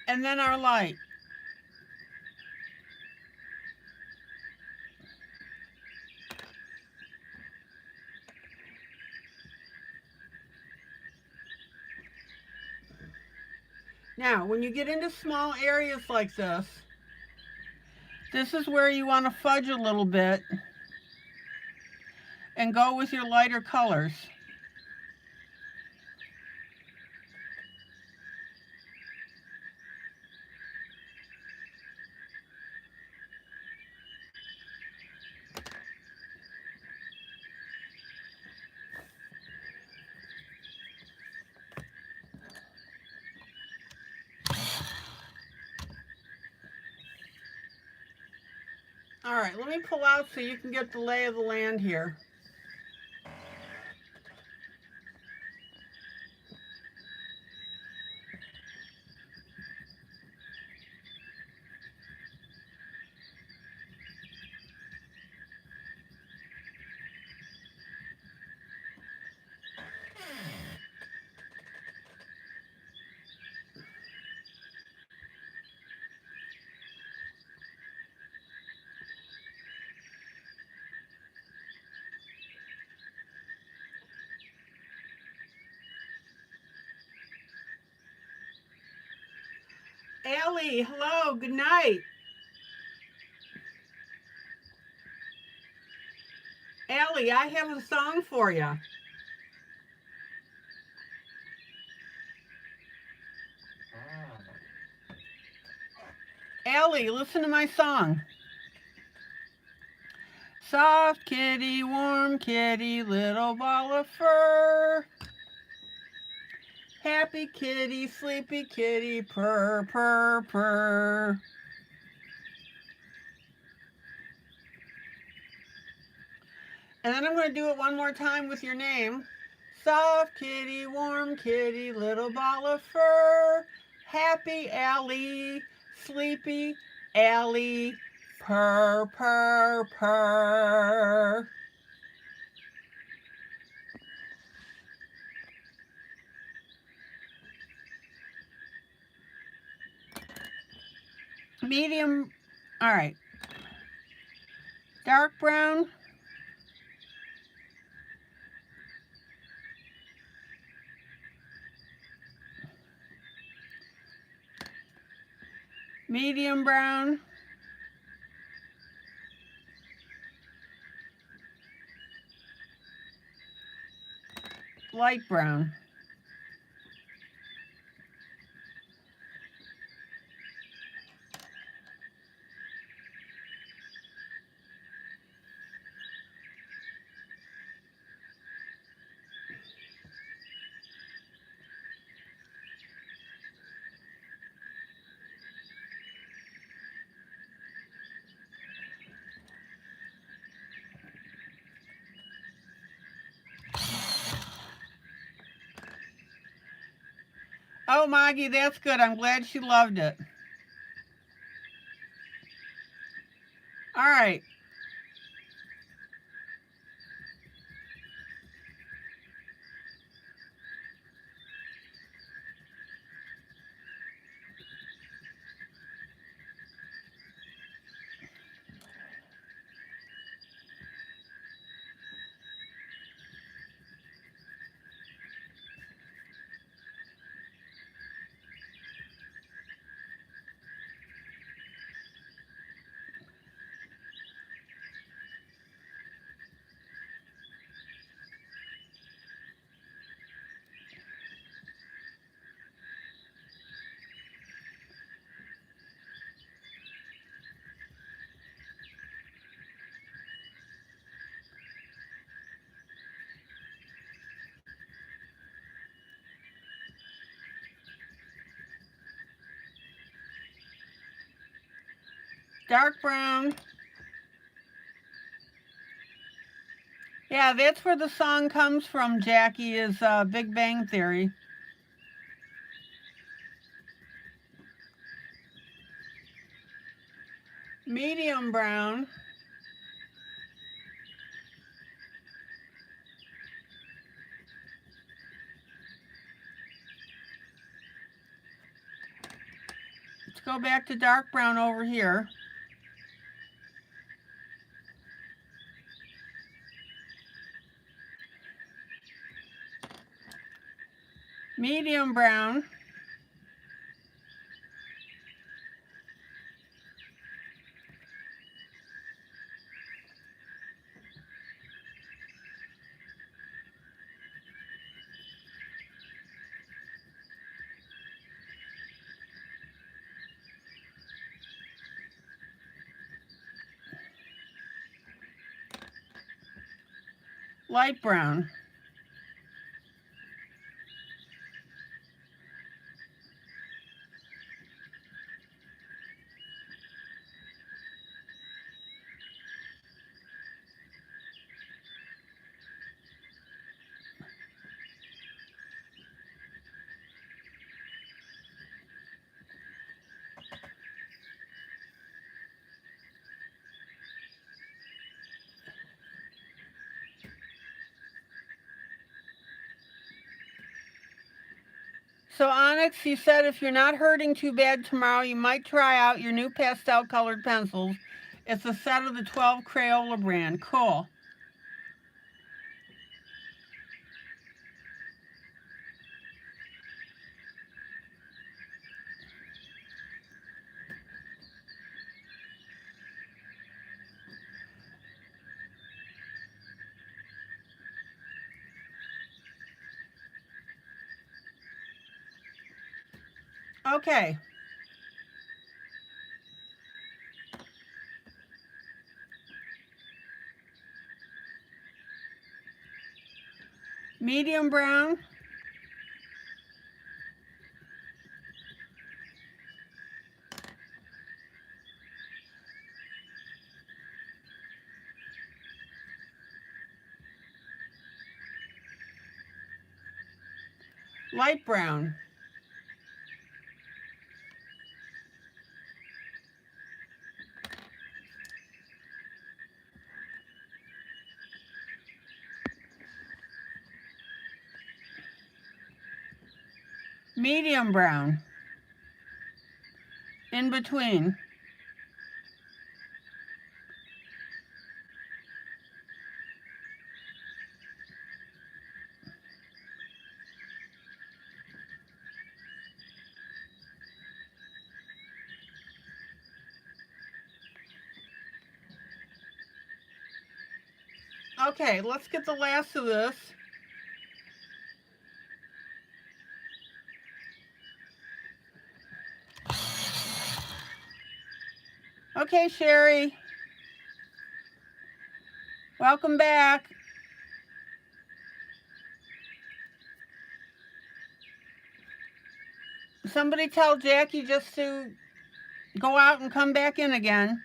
Speaker 1: and then our light. Now, when you get into small areas like this is where you want to fudge a little bit and go with your lighter colors. All right, let me pull out so you can get the lay of the land here. Allie, hello, good night. Allie, I have a song for you. Allie, listen to my song. Soft kitty, warm kitty, little ball of fur. Happy kitty, sleepy kitty, purr, purr, purr. And then I'm going to do it one more time with your name. Soft kitty, warm kitty, little ball of fur. Happy Allie, sleepy Allie, purr, purr, purr. Medium, all right. Dark brown. Medium brown. Light brown. Oh, Maggie, that's good. I'm glad she loved it. All right. dark brown. Yeah, that's where the song comes from, Jackie, is Big Bang Theory. Medium brown. Let's go back to dark brown over here. Medium brown. Light brown. So Onyx, you said if you're not hurting too bad tomorrow, you might try out your new pastel colored pencils. It's a set of the 12 Crayola brand. Cool. Okay. Medium brown. Light brown. Medium brown. In between. Okay, let's get the last of this. Okay, Sherry. Welcome back. Somebody tell Jackie just to go out and come back in again.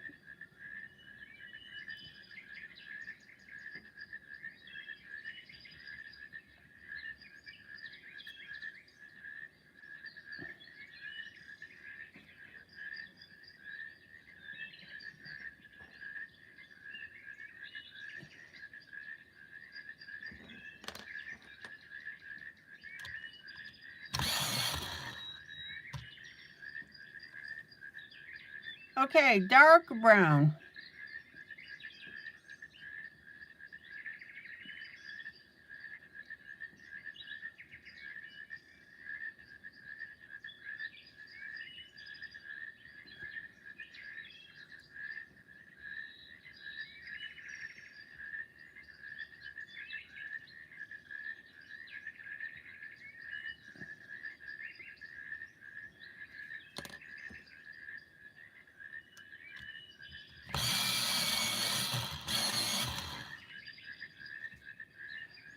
Speaker 1: Okay, dark brown.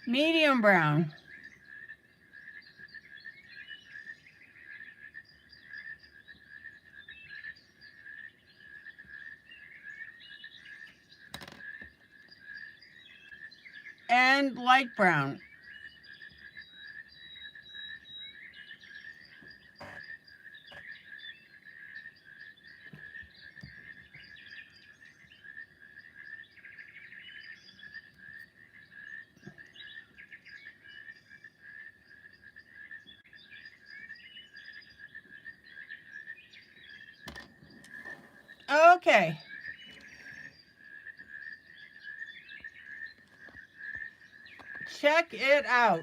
Speaker 1: Medium brown. and light brown. Okay. Check it out.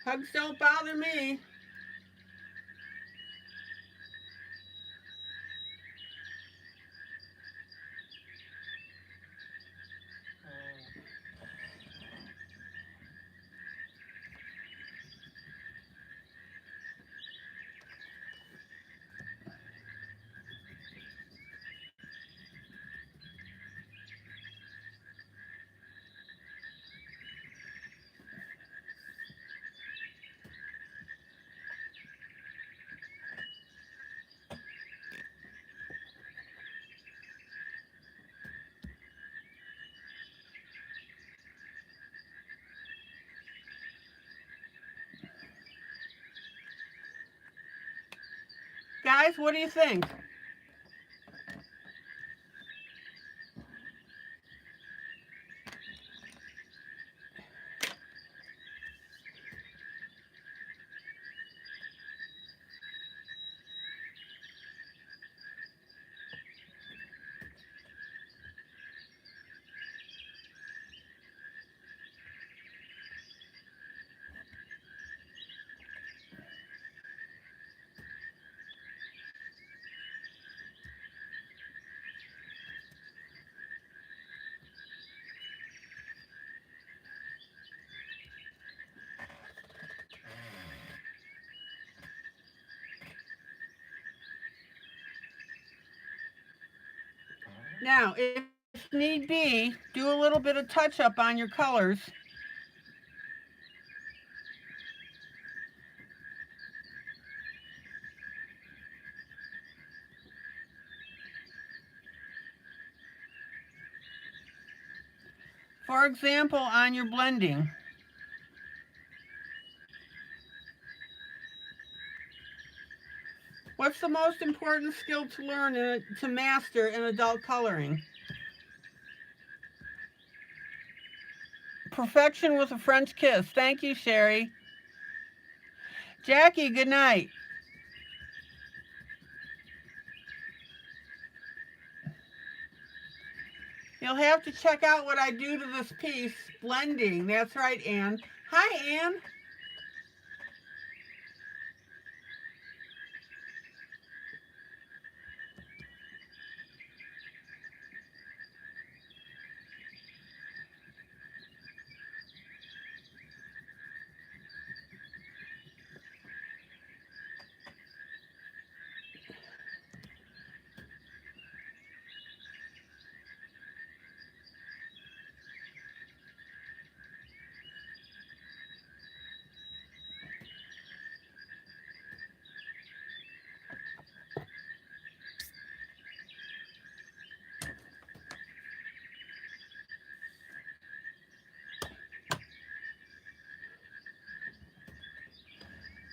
Speaker 1: Hugs don't bother me. Guys, what do you think? Now, if need be, do a little bit of touch up on your colors. For example, on your blending. What's the most important skill to learn to master in adult coloring? Perfection with a French kiss. Thank you, Sherry. Jackie, good night. You'll have to check out what I do to this piece, blending. That's right, Anne. Hi, Anne.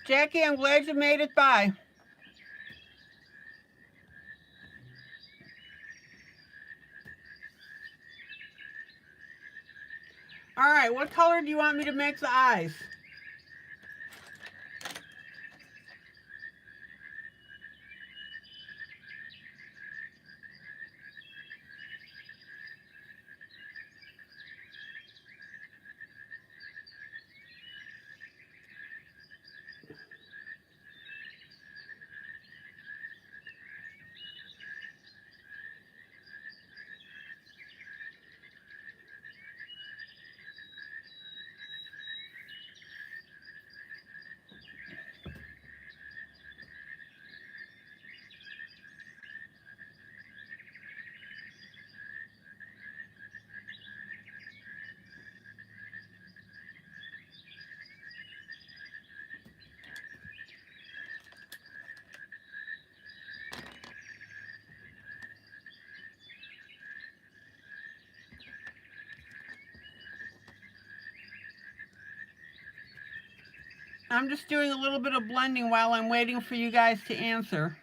Speaker 1: Jackie, I'm glad you made it by. All right, what color do you want me to make the eyes? I'm just doing a little bit of blending while I'm waiting for you guys to answer.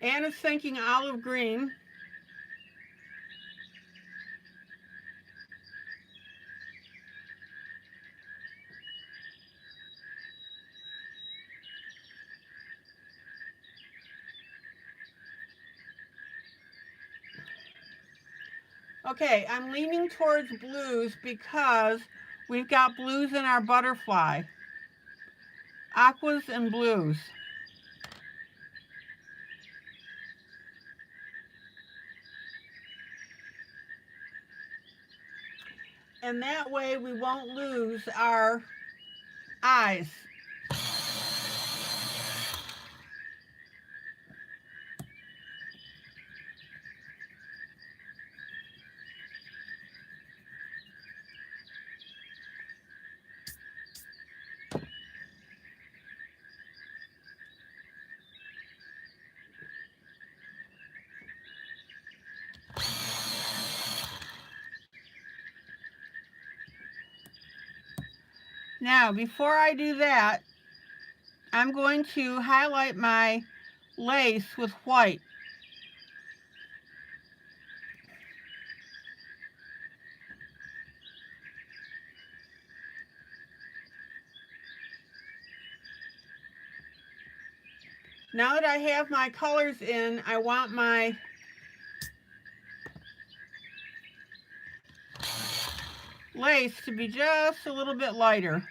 Speaker 1: Anna's thinking olive green. Okay, I'm leaning towards blues because we've got blues in our butterfly. Aquas and blues. And that way we won't lose our eyes. Now, before I do that, I'm going to highlight my lace with white. Now that I have my colors in, I want my lace to be just a little bit lighter.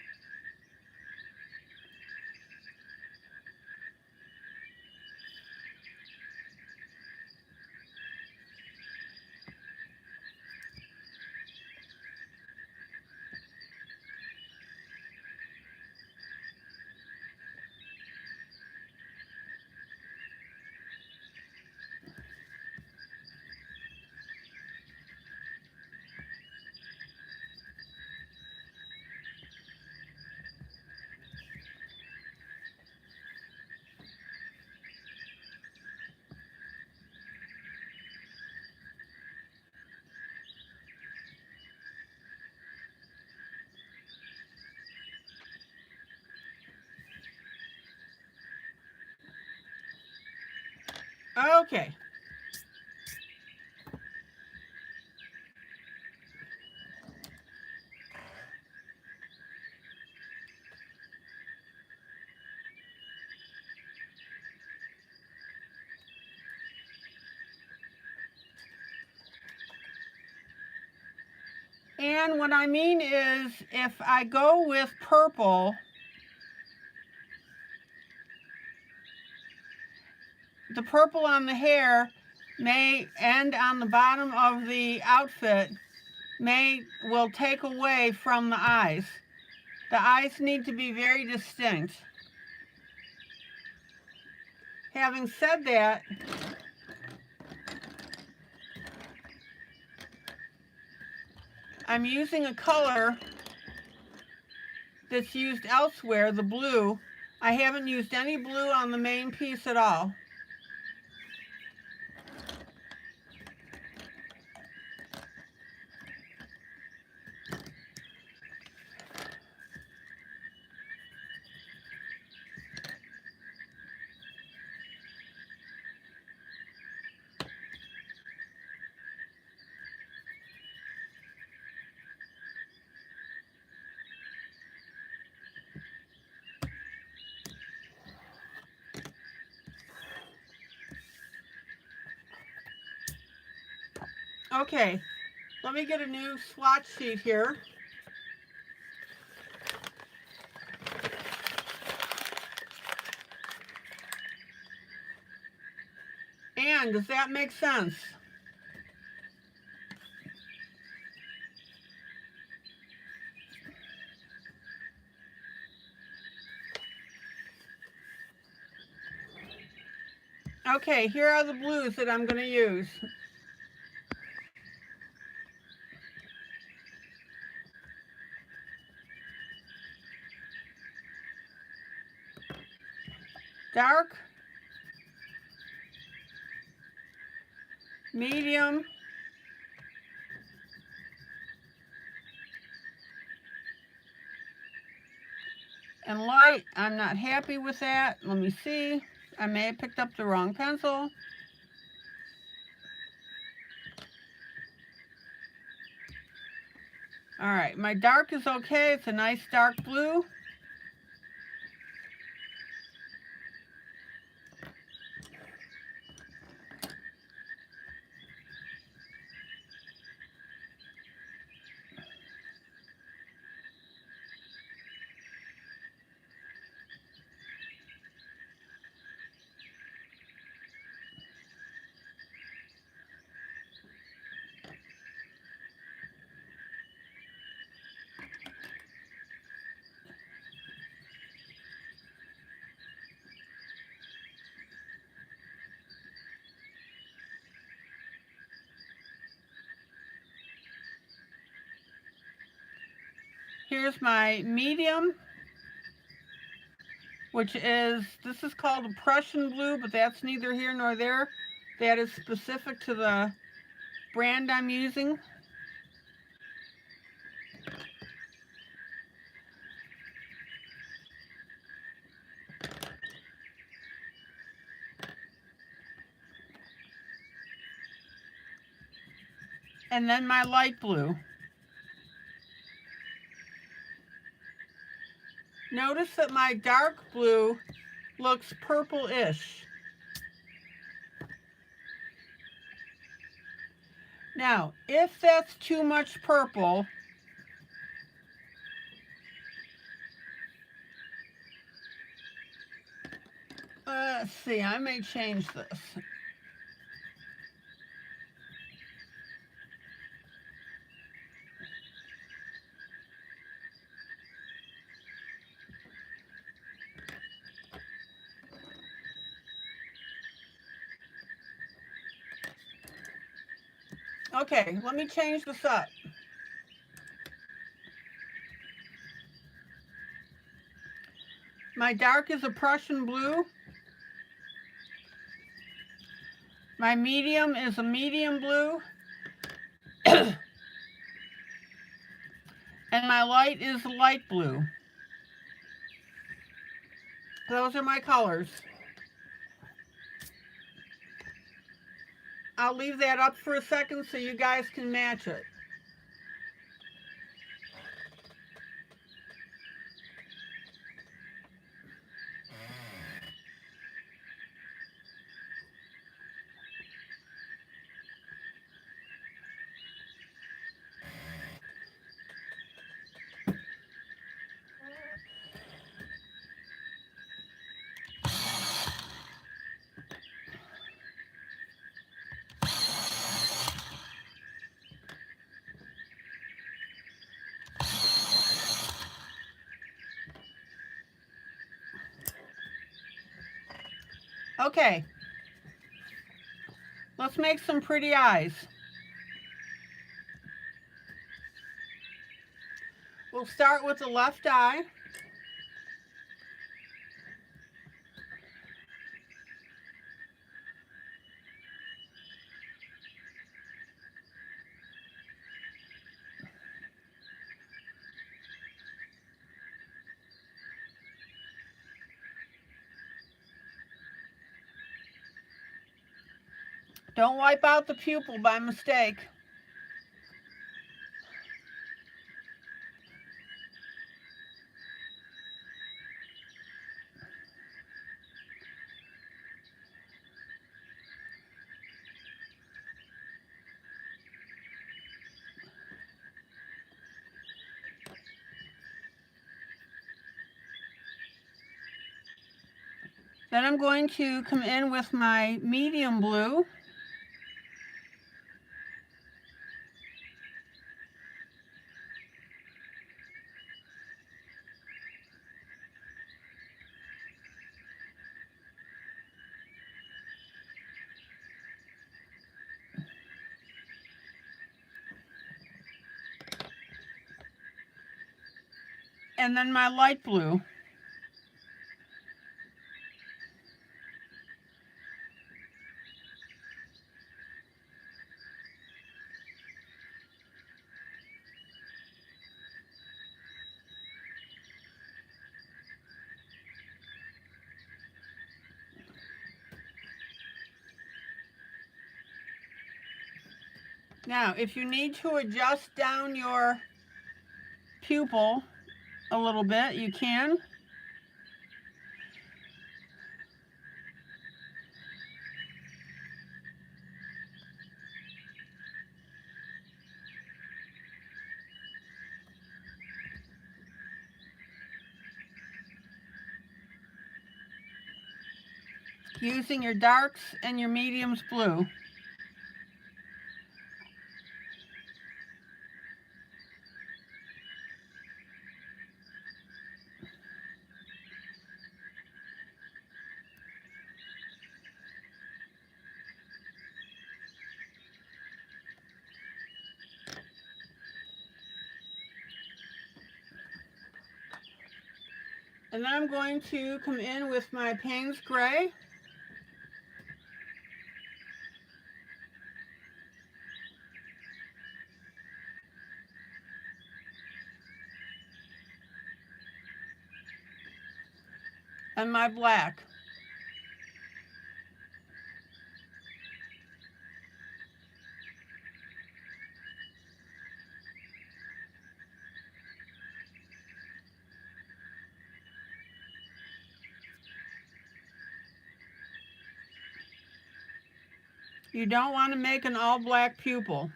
Speaker 1: Okay. And what I mean is, if I go with purple, the purple on the hair may, and on the bottom of the outfit, will take away from the eyes. The eyes need to be very distinct. Having said that, I'm using a color that's used elsewhere, the blue. I haven't used any blue on the main piece at all. Okay, let me get a new swatch sheet here. And does that make sense? Okay, here are the blues that I'm going to use. Dark, medium, and light. I'm not happy with that. Let me see. I may have picked up the wrong pencil. All right, my dark is okay. It's a nice dark blue. Here's my medium, which is, this is called a Prussian blue, but that's neither here nor there. That is specific to the brand I'm using. And then my light blue. Notice that my dark blue looks purple-ish. Now, if that's too much purple, let's see, I may change this. Okay, let me change this up. My dark is a Prussian blue. My medium is a medium blue. And my light is a light blue. Those are my colors. I'll leave that up for a second so you guys can match it. Okay, let's make some pretty eyes. We'll start with the left eye. Don't wipe out the pupil by mistake. Then I'm going to come in with my medium blue. And then my light blue. Now, if you need to adjust down your pupil a little bit, you can. Using your darks and your mediums blue. And then I'm going to come in with my Payne's Gray. And my black. You don't want to make an all black pupil.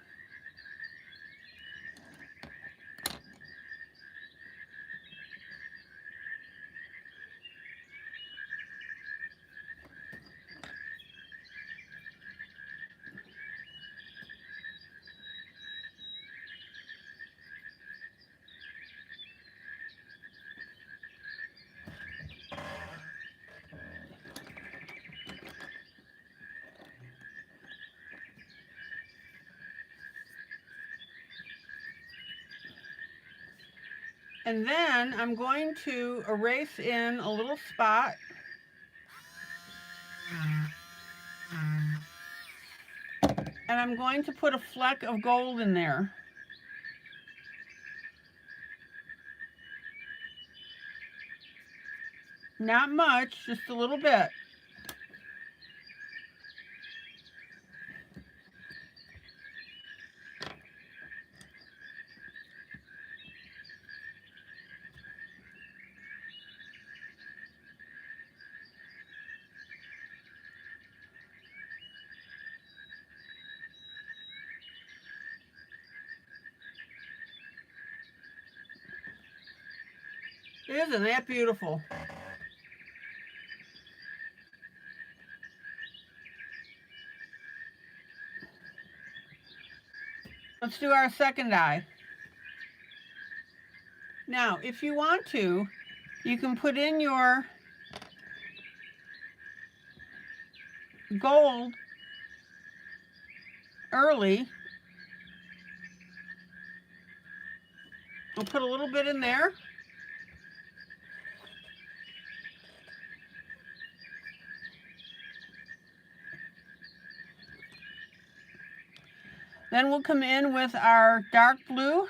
Speaker 1: And then I'm going to erase in a little spot. And I'm going to put a fleck of gold in there. Not much, just a little bit. Isn't that beautiful? Let's do our second eye. Now, if you want to, you can put in your gold early. We'll put a little bit in there. Then we'll come in with our dark blue.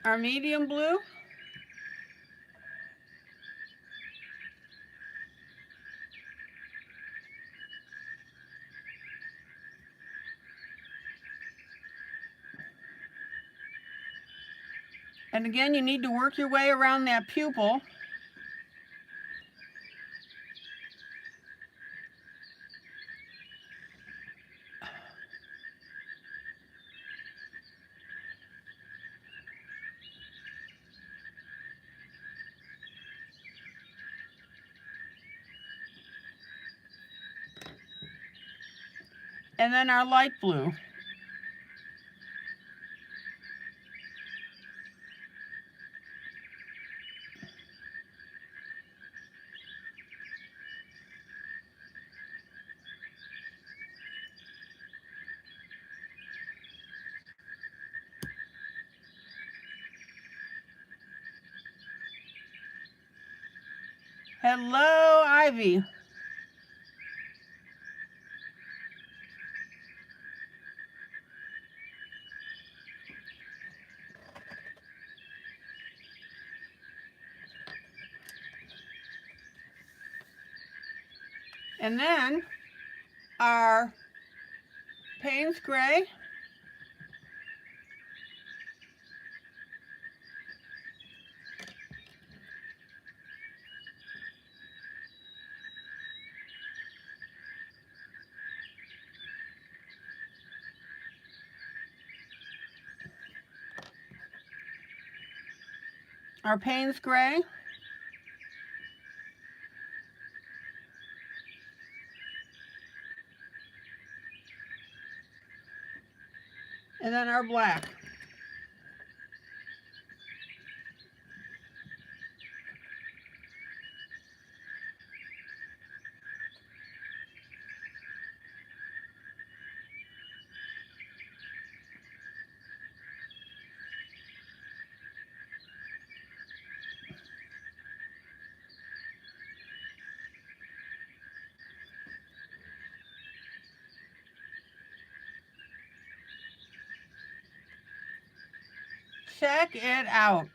Speaker 1: Our medium blue. And again, you need to work your way around that pupil. And then our light blue. Hello, Ivy. And then our Payne's Gray. Our Payne's Gray. And then our black. Check it out.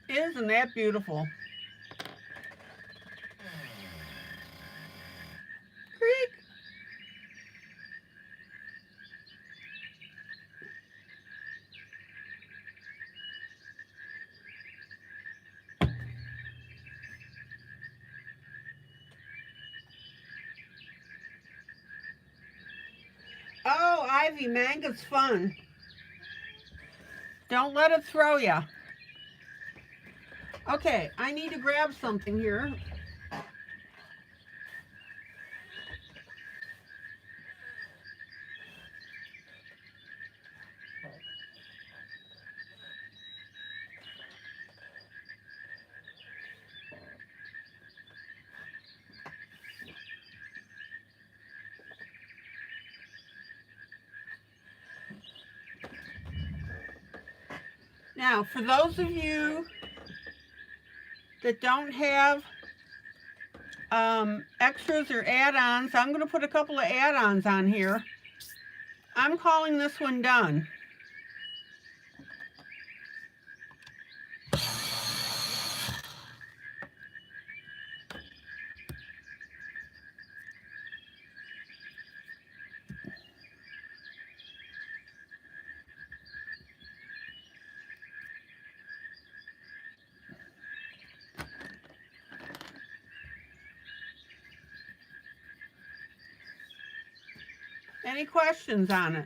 Speaker 1: Isn't that beautiful? Creek. Oh, Ivy, mango's fun. Don't let it throw ya. Okay, I need to grab something here. Now, for those of you that don't have extras or add-ons, I'm going to put a couple of add-ons on here. I'm calling this one done. Any questions on it?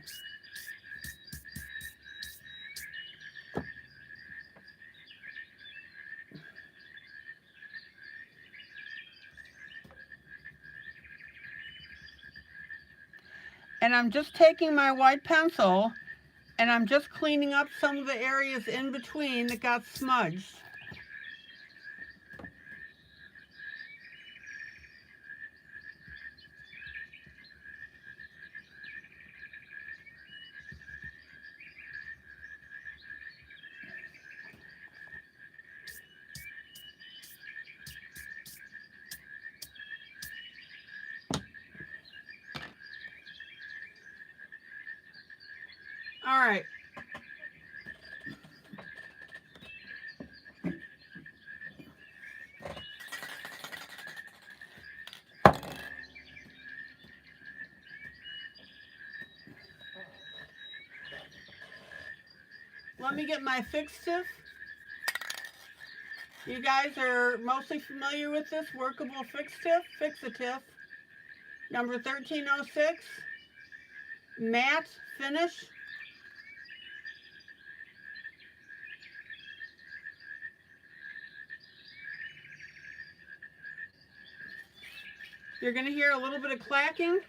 Speaker 1: And I'm just taking my white pencil and I'm just cleaning up some of the areas in between that got smudged. All right. Let me get my fixative. You guys are mostly familiar with this workable fixative, number 1306, matte finish. You're going to hear a little bit of clacking.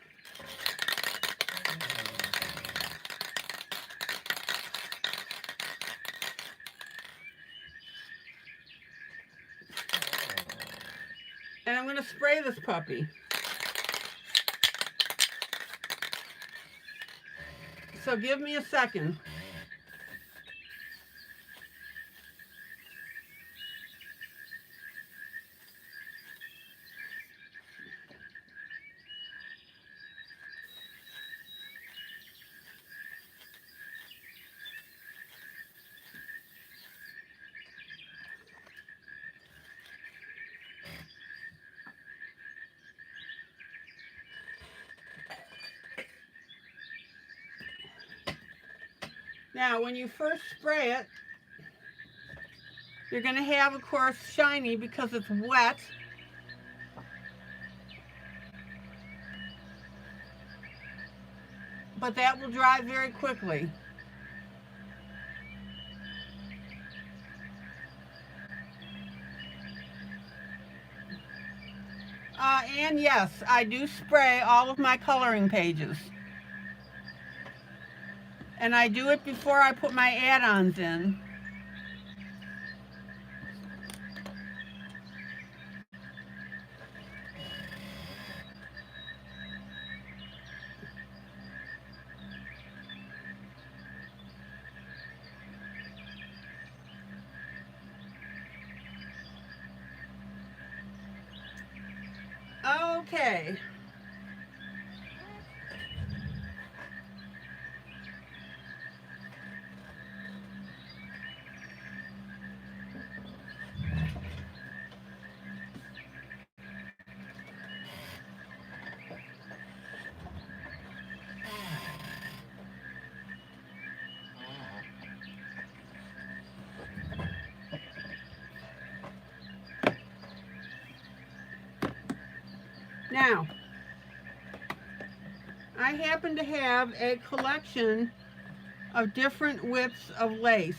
Speaker 1: And I'm going to spray this puppy. So give me a second. Now, when you first spray it, you're going to have, of course, shiny because it's wet. But that will dry very quickly. And yes, I do spray all of my coloring pages. And I do it before I put my add-ons in. Okay. Now, I happen to have a collection of different widths of lace.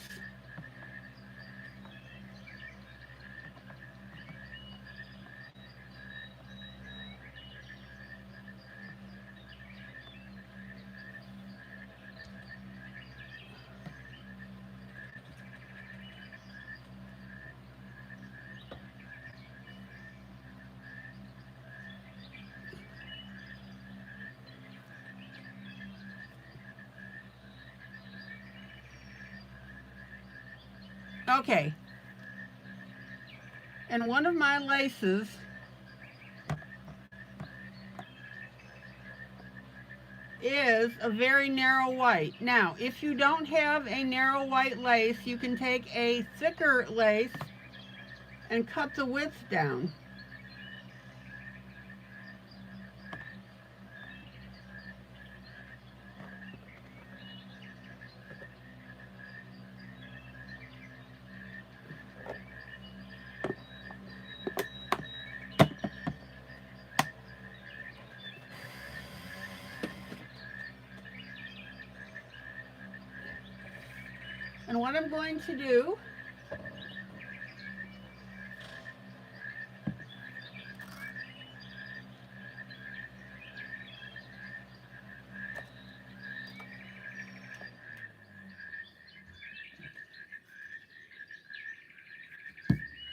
Speaker 1: Okay. And one of my laces is a very narrow white. Now, if you don't have a narrow white lace, you can take a thicker lace and cut the width down. And what I'm going to do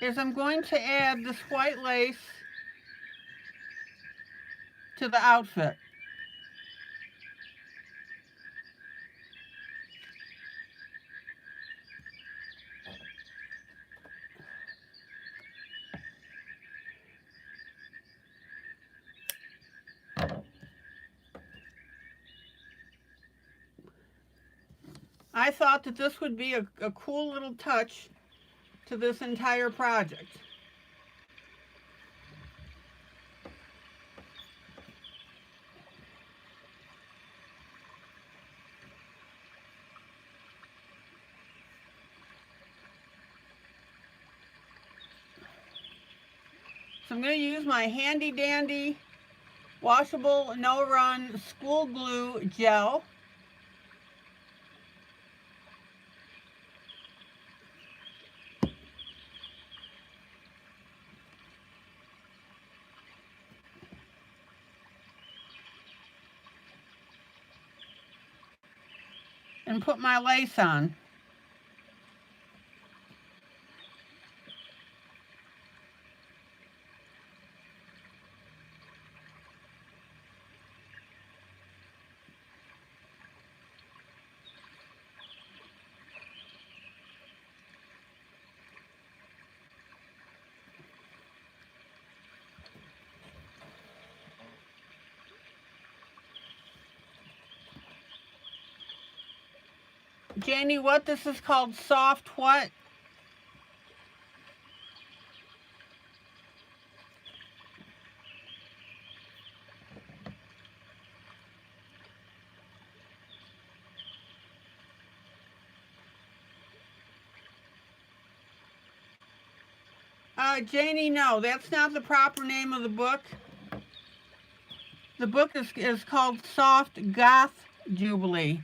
Speaker 1: is I'm going to add this white lace to the outfit. I thought that this would be a cool little touch to this entire project. So I'm going to use my handy dandy washable no-run school glue gel. And put my lace on. Janie, what this is called soft what? Janie, no, that's not the proper name of the book. The book is called Soft Goth Jubilee.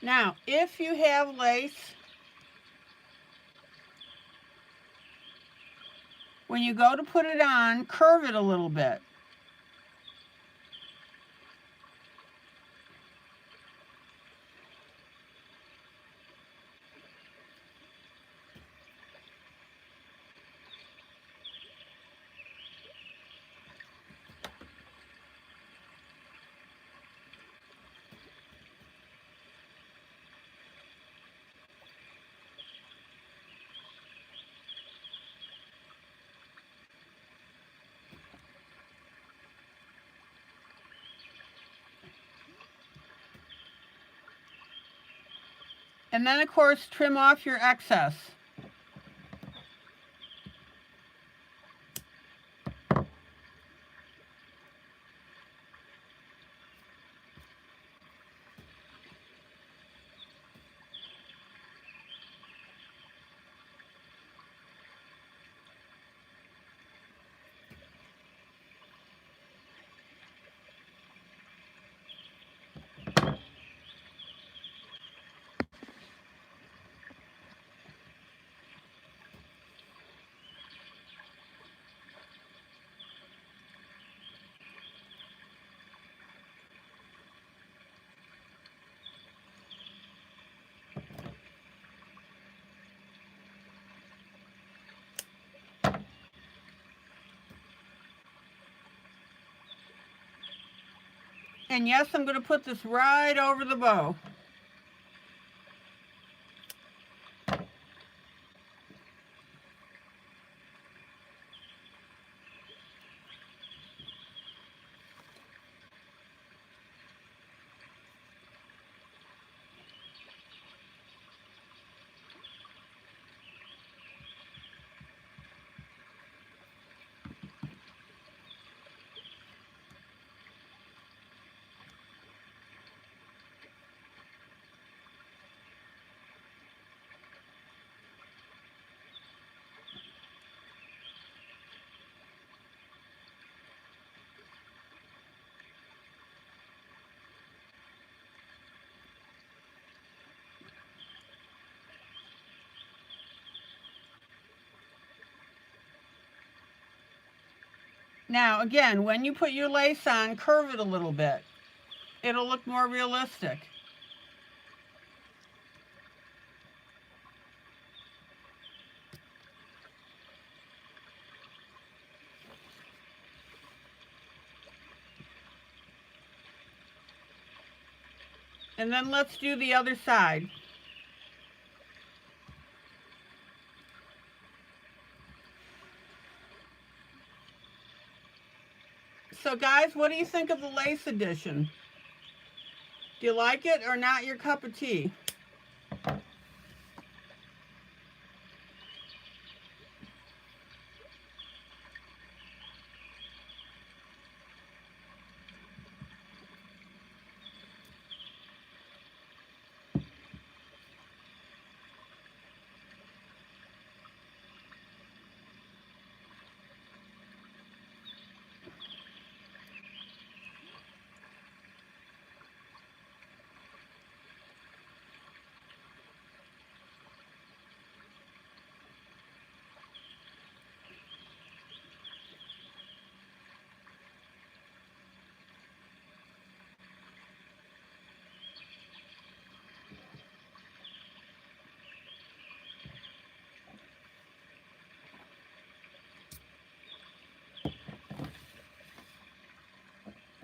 Speaker 1: Now, if you have lace, when you go to put it on, curve it a little bit. And then, of course, trim off your excess. And yes, I'm going to put this right over the bow. Now, again, when you put your lace on, curve it a little bit. It'll look more realistic. And then let's do the other side. So guys, what do you think of the lace edition? Do you like it or not your cup of tea?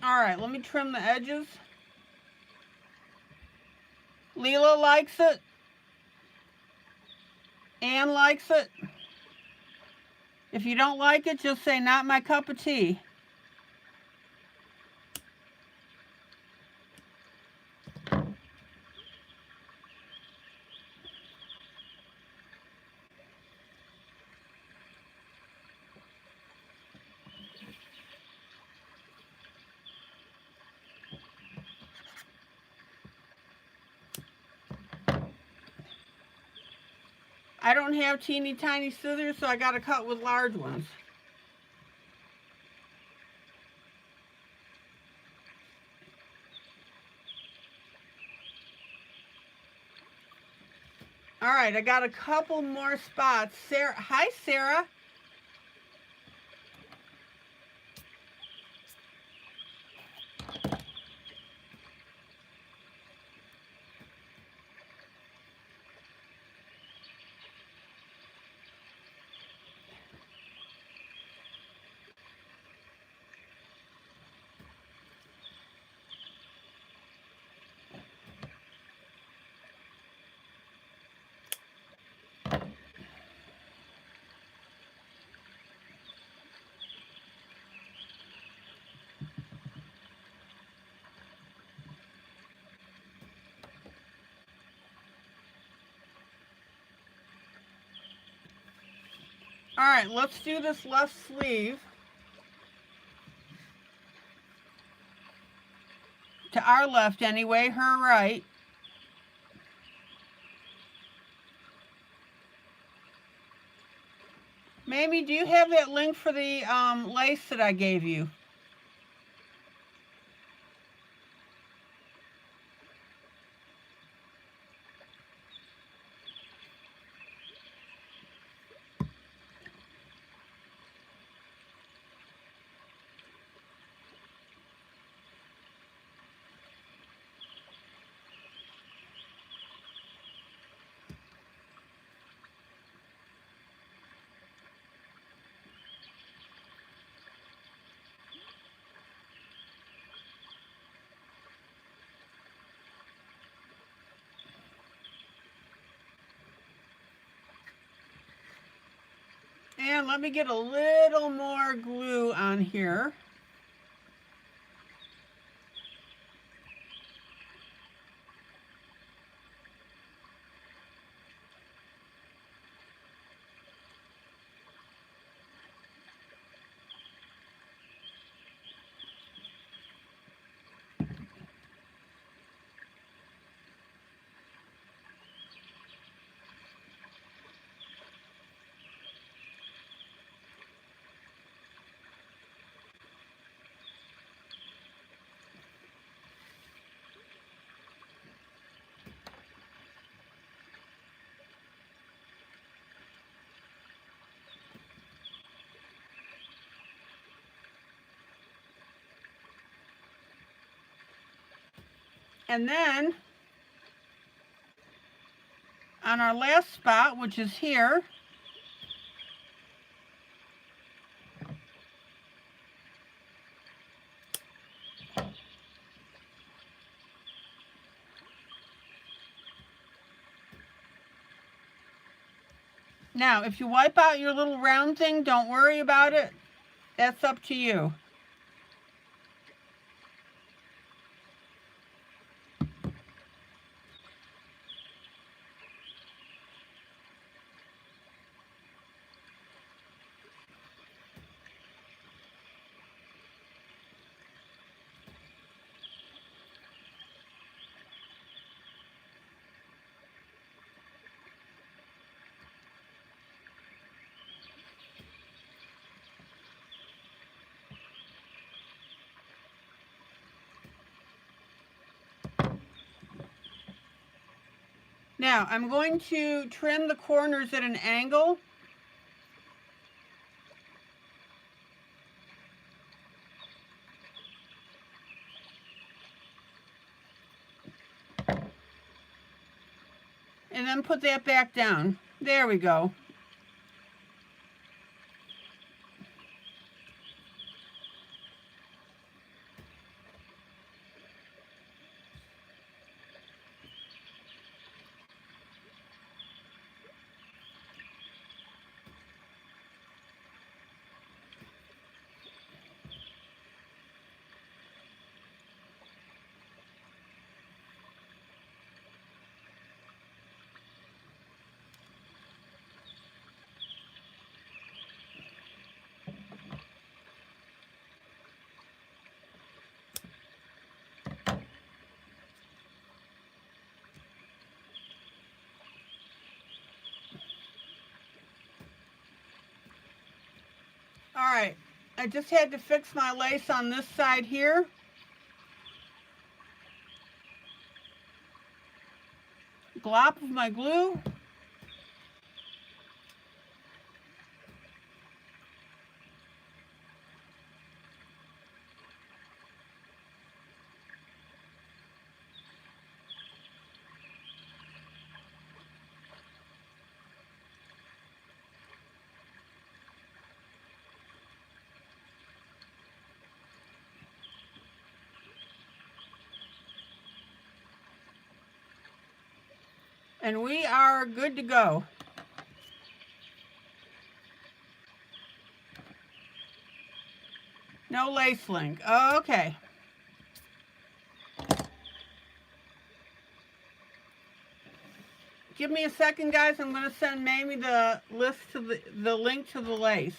Speaker 1: Alright, let me trim the edges. Leela likes it. Anne likes it. If you don't like it, just say, not my cup of tea. I don't have teeny tiny scissors, so I got to cut with large ones. All right, I got a couple more spots. Sarah, hi Sarah. All right, let's do this left sleeve. To our left anyway, her right. Mamie, do you have that link for the lace that I gave you? And let me get a little more glue on here. And then on our last spot, which is here, now if you wipe out your little round thing, don't worry about it. That's up to you. Now, I'm going to trim the corners at an angle. And then put that back down. There we go. All right, I just had to fix my lace on this side here. Glop of my glue. And we are good to go. No lace link. Okay. Give me a second, guys. I'm going to send Mamie the list to the link to the lace.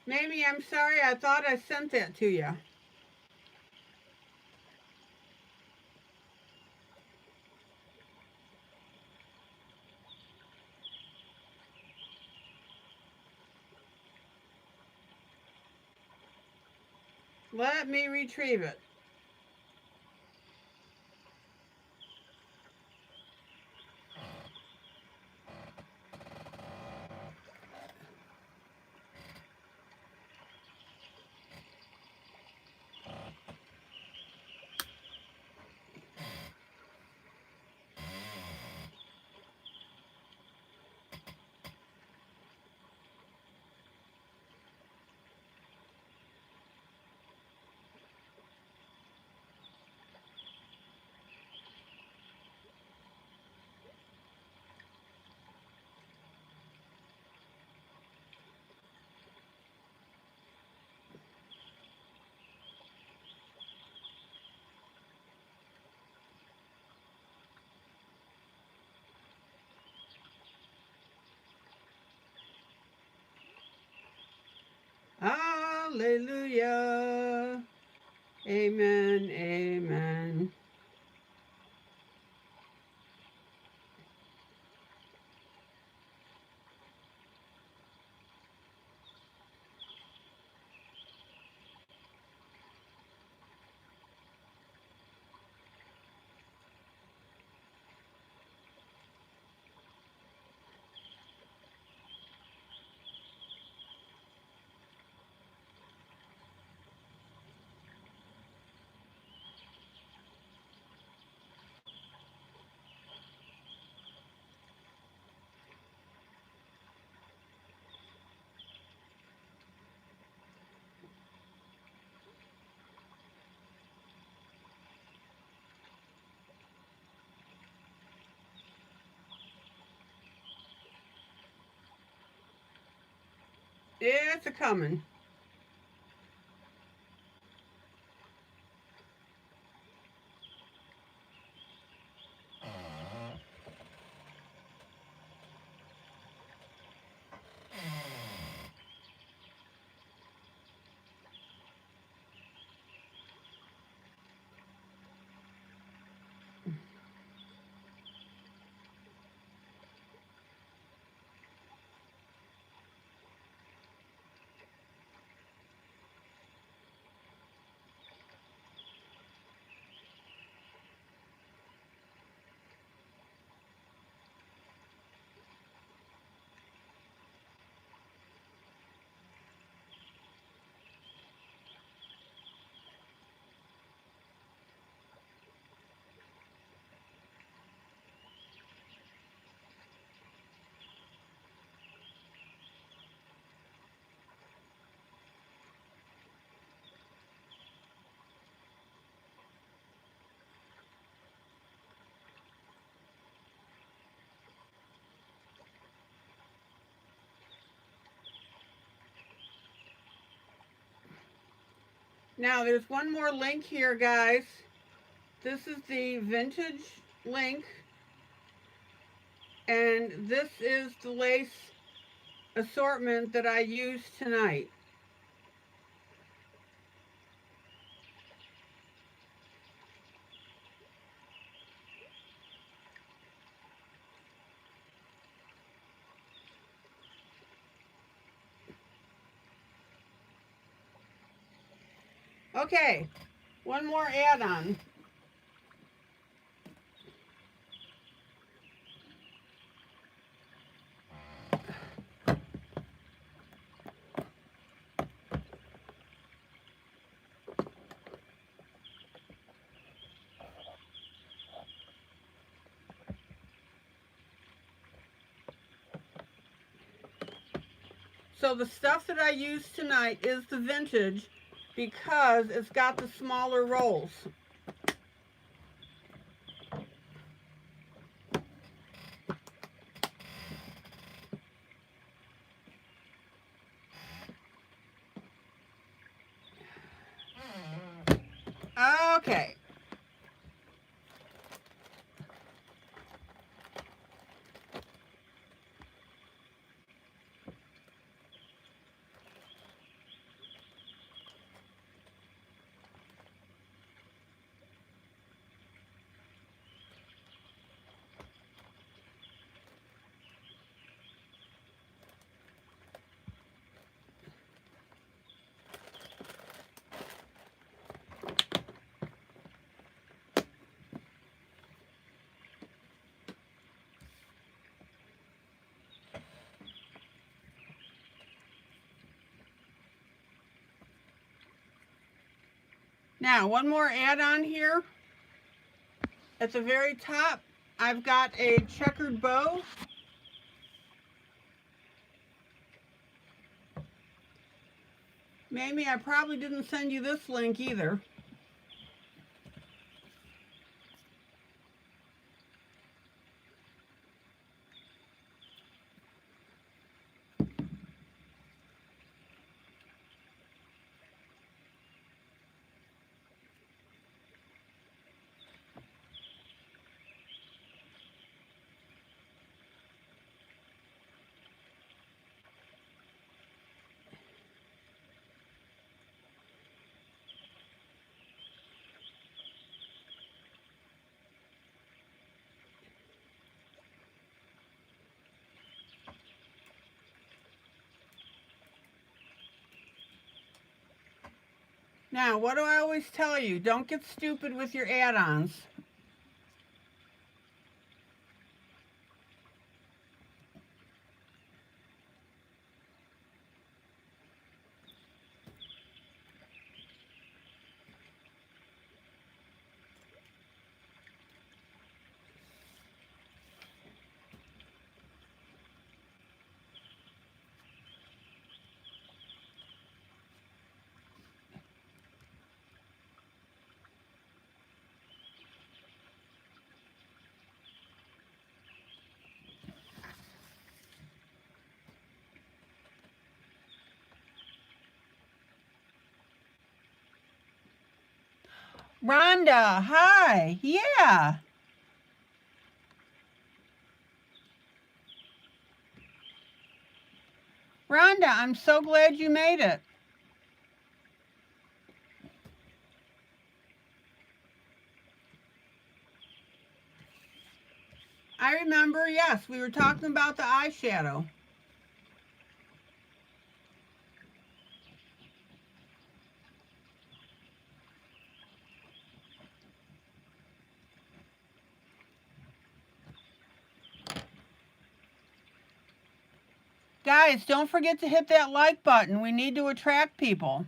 Speaker 1: Mamie, I'm sorry. I thought I sent that to you. Let me retrieve it. Hallelujah. Amen. Amen. It's a coming. Now there's one more link here, guys. This is the vintage link, and this is the lace assortment that I used tonight. Okay, one more add-on. So the stuff that I used tonight is the vintage because it's got the smaller rolls. Okay. Now, one more add-on here. At the very top, I've got a checkered bow. Mamie, I probably didn't send you this link either. Now, what do I always tell you? Don't get stupid with your add-ons. Rhonda, hi. Yeah. Rhonda, I'm so glad you made it. I remember, yes, we were talking about the eyeshadow. Guys, don't forget to hit that like button. We need to attract people.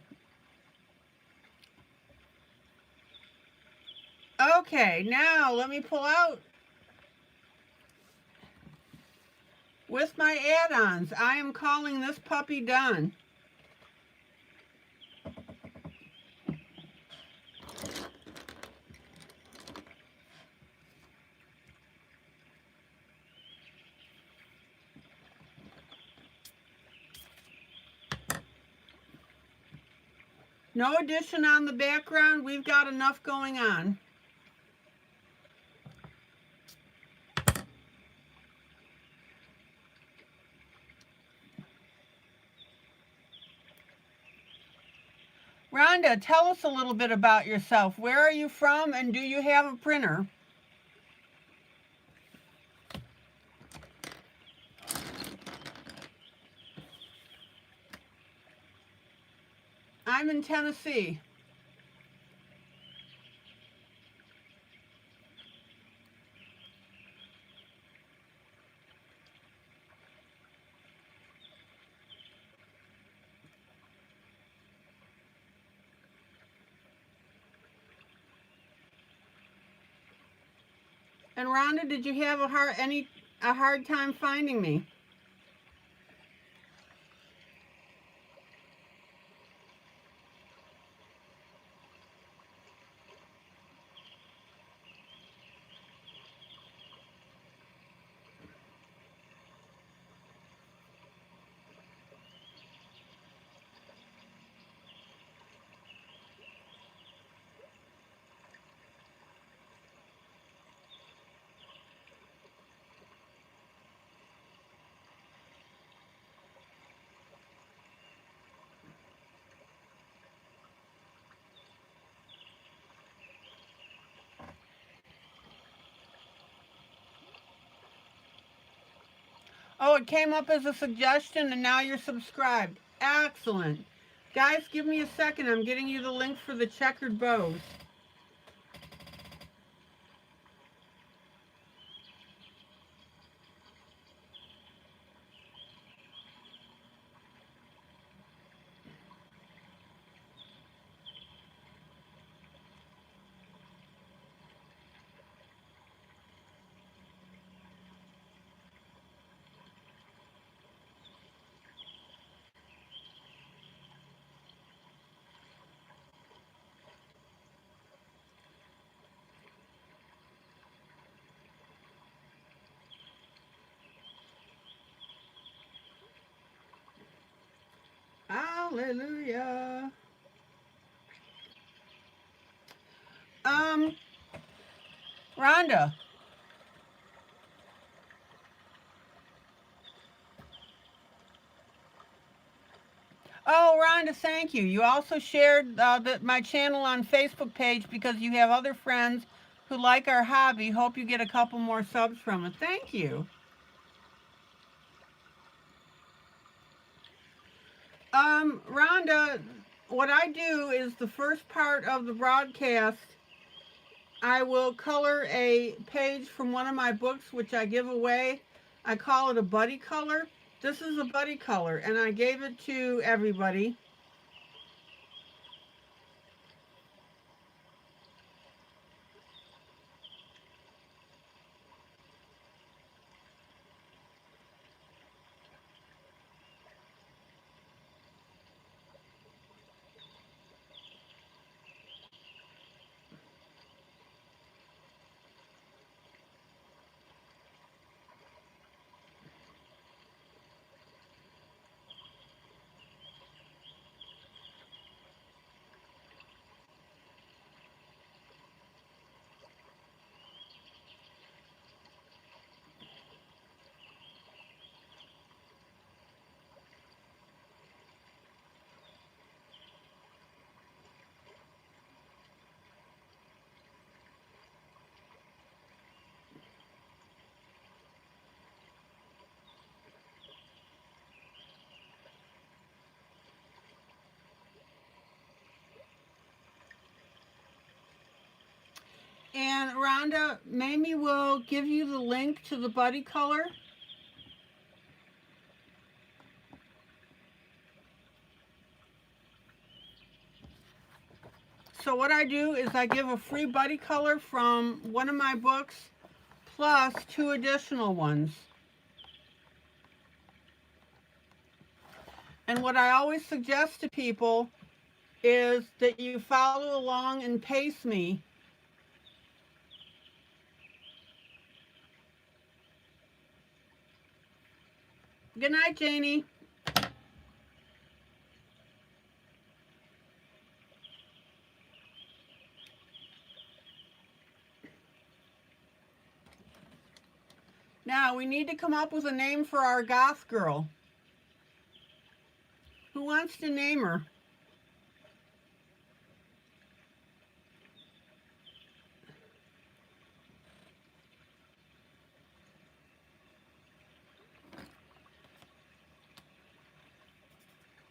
Speaker 1: Okay, now let me pull out with my add-ons. I am calling this puppy done. No addition on the background. We've got enough going on. Rhonda, tell us a little bit about yourself. Where are you from, and do you have a printer? I'm in Tennessee. And Rhonda, did you have a hard time finding me? Oh, it came up as a suggestion and now you're subscribed. Excellent. Guys, give me a second. I'm getting you the link for the checkered bows. Hallelujah. Rhonda. Oh, Rhonda, thank you. You also shared my channel on Facebook page because you have other friends who like our hobby. Hope you get a couple more subs from it. Thank you. Rhonda, what I do is the first part of the broadcast, I will color a page from one of my books, which I give away. I call it a buddy color. This is a buddy color, and I gave it to everybody. And Rhonda, Mamie will give you the link to the buddy color. So what I do is I give a free buddy color from one of my books plus 2 additional ones. And what I always suggest to people is that you follow along and pace me. Good night, Janie. Now we need to come up with a name for our goth girl. Who wants to name her?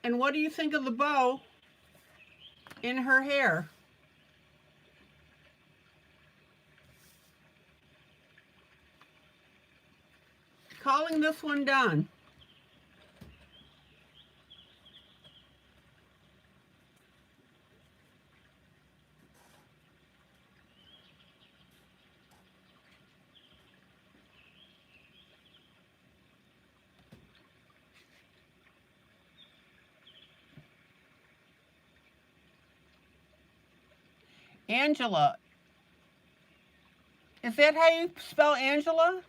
Speaker 1: And what do you think of the bow in her hair? Calling this one done. Angela. Is that how you spell Angela?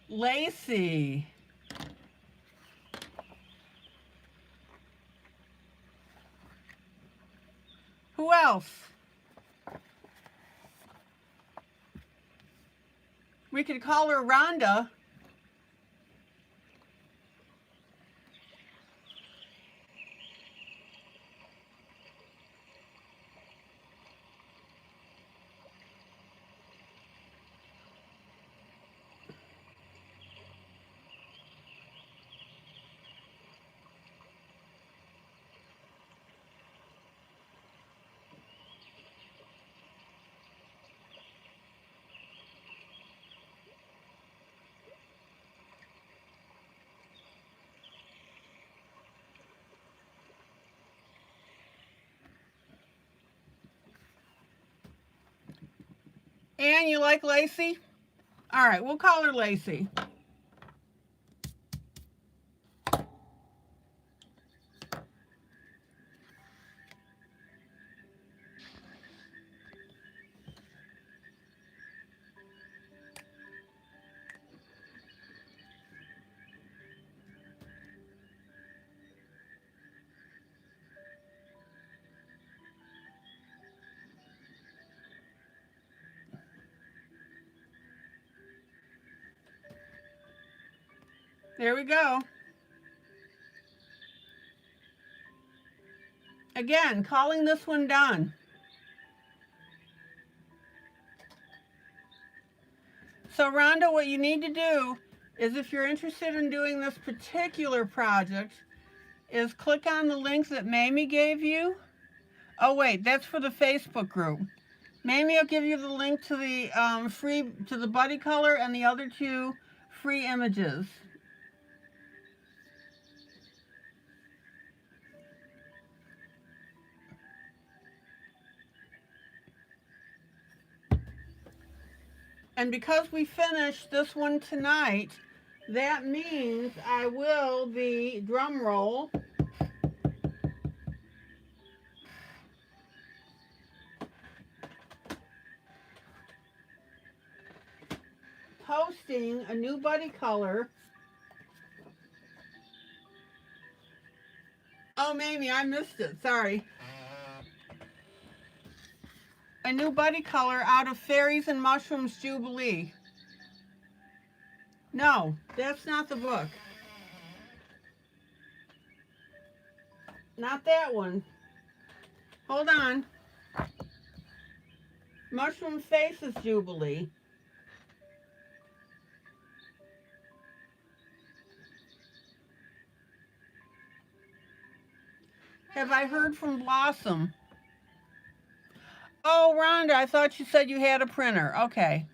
Speaker 1: Lacey. Who else? We could call her Rhonda. Anne, you like Lacey? All right, we'll call her Lacey. There we go. Again, calling this one done. So Rhonda, what you need to do is, if you're interested in doing this particular project, is click on the link that Mamie gave you. Oh wait, that's for the Facebook group. Mamie will give you the link to the to the buddy color and the other two free images. And because we finished this one tonight, that means I will be, drum roll, posting a new buddy color. Oh, Mamie, I missed it. Sorry. A new buddy color out of Fairies and Mushrooms Jubilee. No, that's not the book. Not that one. Hold on. Mushroom Faces Jubilee. Have I heard from Blossom? Oh, Rhonda, I thought you said you had a printer. Okay.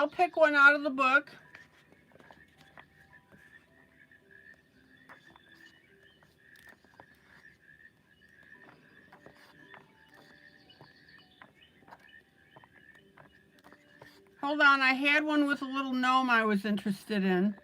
Speaker 1: I'll pick one out of the book. Hold on, I had one with a little gnome I was interested in.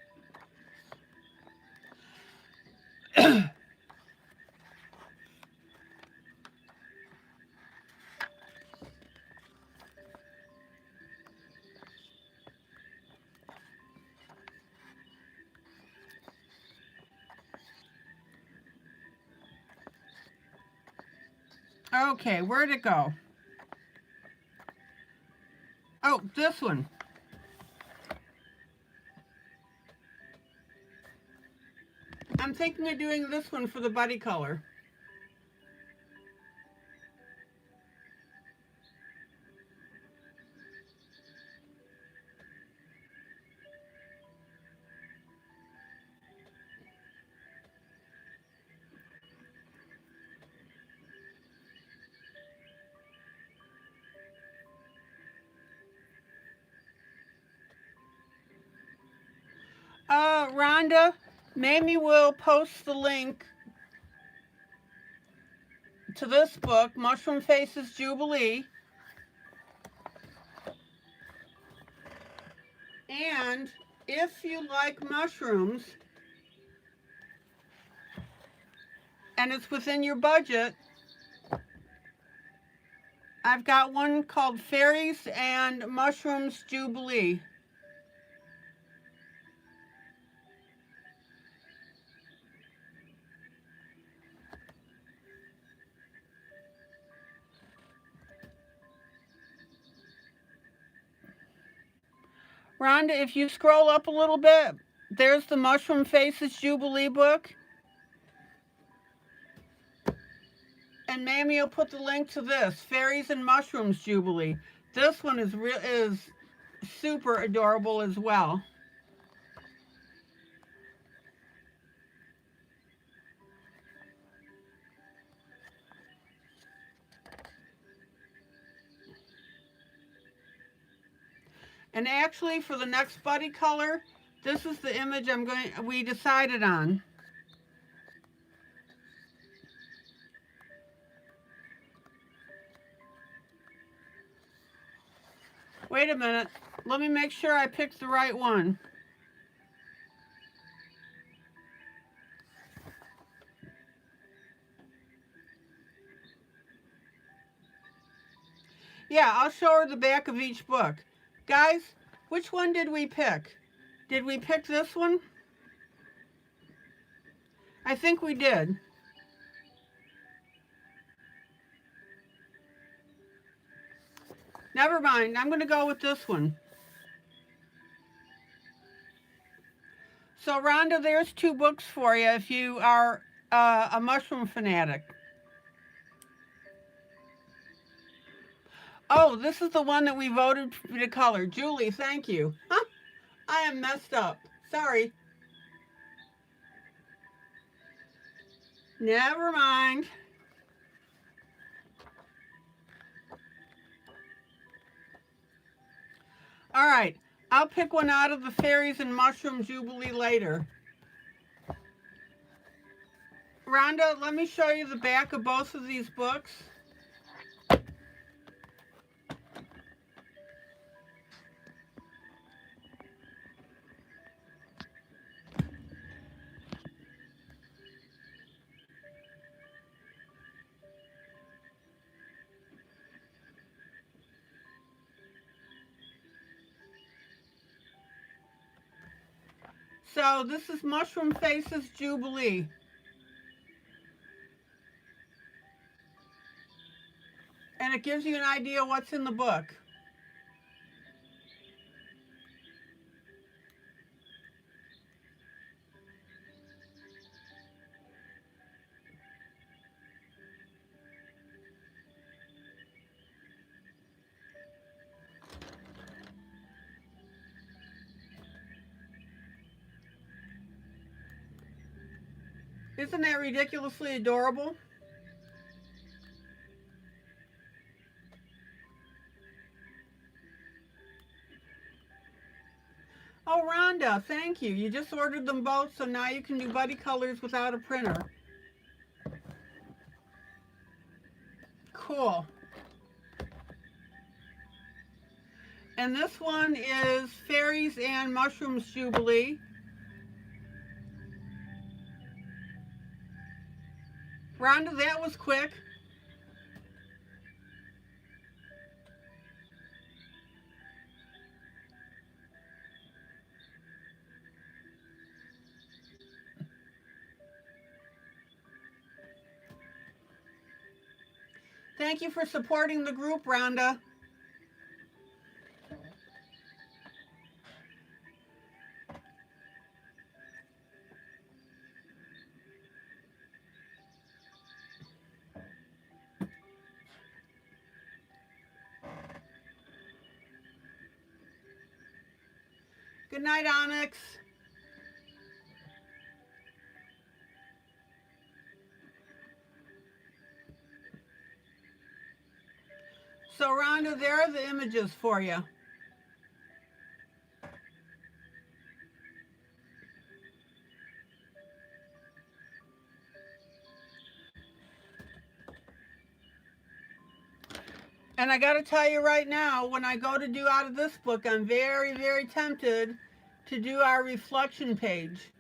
Speaker 1: Okay, where'd it go? Oh, this one. I'm thinking of doing this one for the buddy color. Rhonda, Mamie will post the link to this book, Mushroom Faces Jubilee. And if you like mushrooms and it's within your budget, I've got one called Fairies and Mushrooms Jubilee. Rhonda, if you scroll up a little bit, there's the Mushroom Faces Jubilee book. And Mamie will put the link to this, Fairies and Mushrooms Jubilee. This one is super adorable as well. And actually, for the next buddy color, this is the image we decided on. Wait a minute. Let me make sure I picked the right one. Yeah, I'll show her the back of each book. Guys, which one did we pick? Did we pick this one? I think we did. Never mind, I'm going to go with this one. So Rhonda, there's 2 books for you if you are a mushroom fanatic. Oh, this is the one that we voted for the color. Julie, thank you. Huh? I am messed up. Sorry. Never mind. All right. I'll pick one out of the Fairies and Mushroom Jubilee later. Rhonda, let me show you the back of both of these books. So this is Mushroom Faces Jubilee. And it gives you an idea what's in the book. Isn't that ridiculously adorable? thank you. You just ordered them both, so now you can do buddy colors without a printer. Cool. And this one is Fairies and Mushrooms Jubilee. Rhonda, that was quick. Thank you for supporting the group, Rhonda. Good night, Onyx. So, Rhonda, there are the images for you. And I got to tell you right now, when I go to do out of this book, I'm very, very tempted to do our reflection page.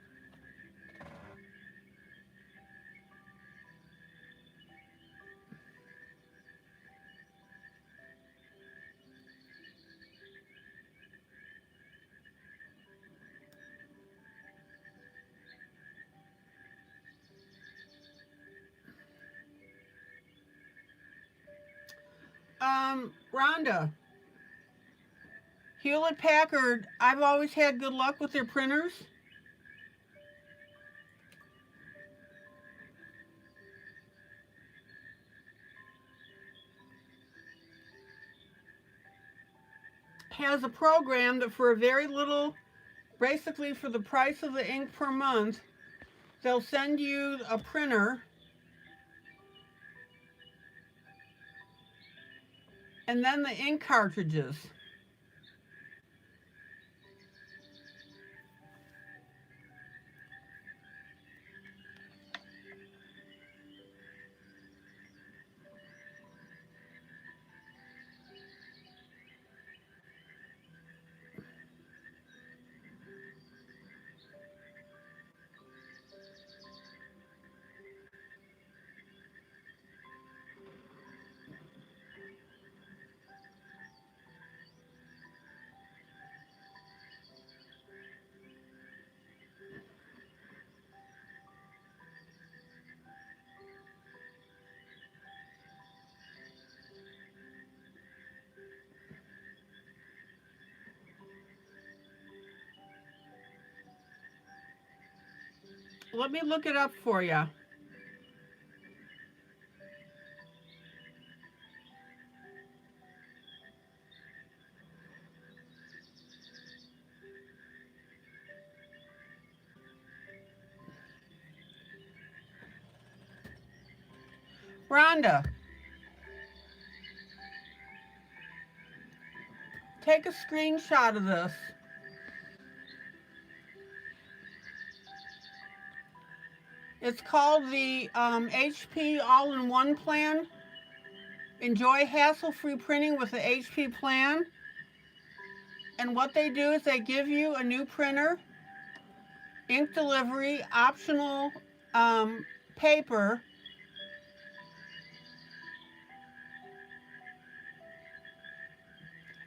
Speaker 1: Rhonda, Hewlett-Packard, I've always had good luck with their printers. Has a program that for a very little, basically for the price of the ink per month, they'll send you a printer and then the ink cartridges. Let me look it up for you. Rhonda, take a screenshot of this. It's called the HP All-in-One Plan. Enjoy hassle-free printing with the HP plan. And what they do is they give you a new printer, ink delivery, optional paper,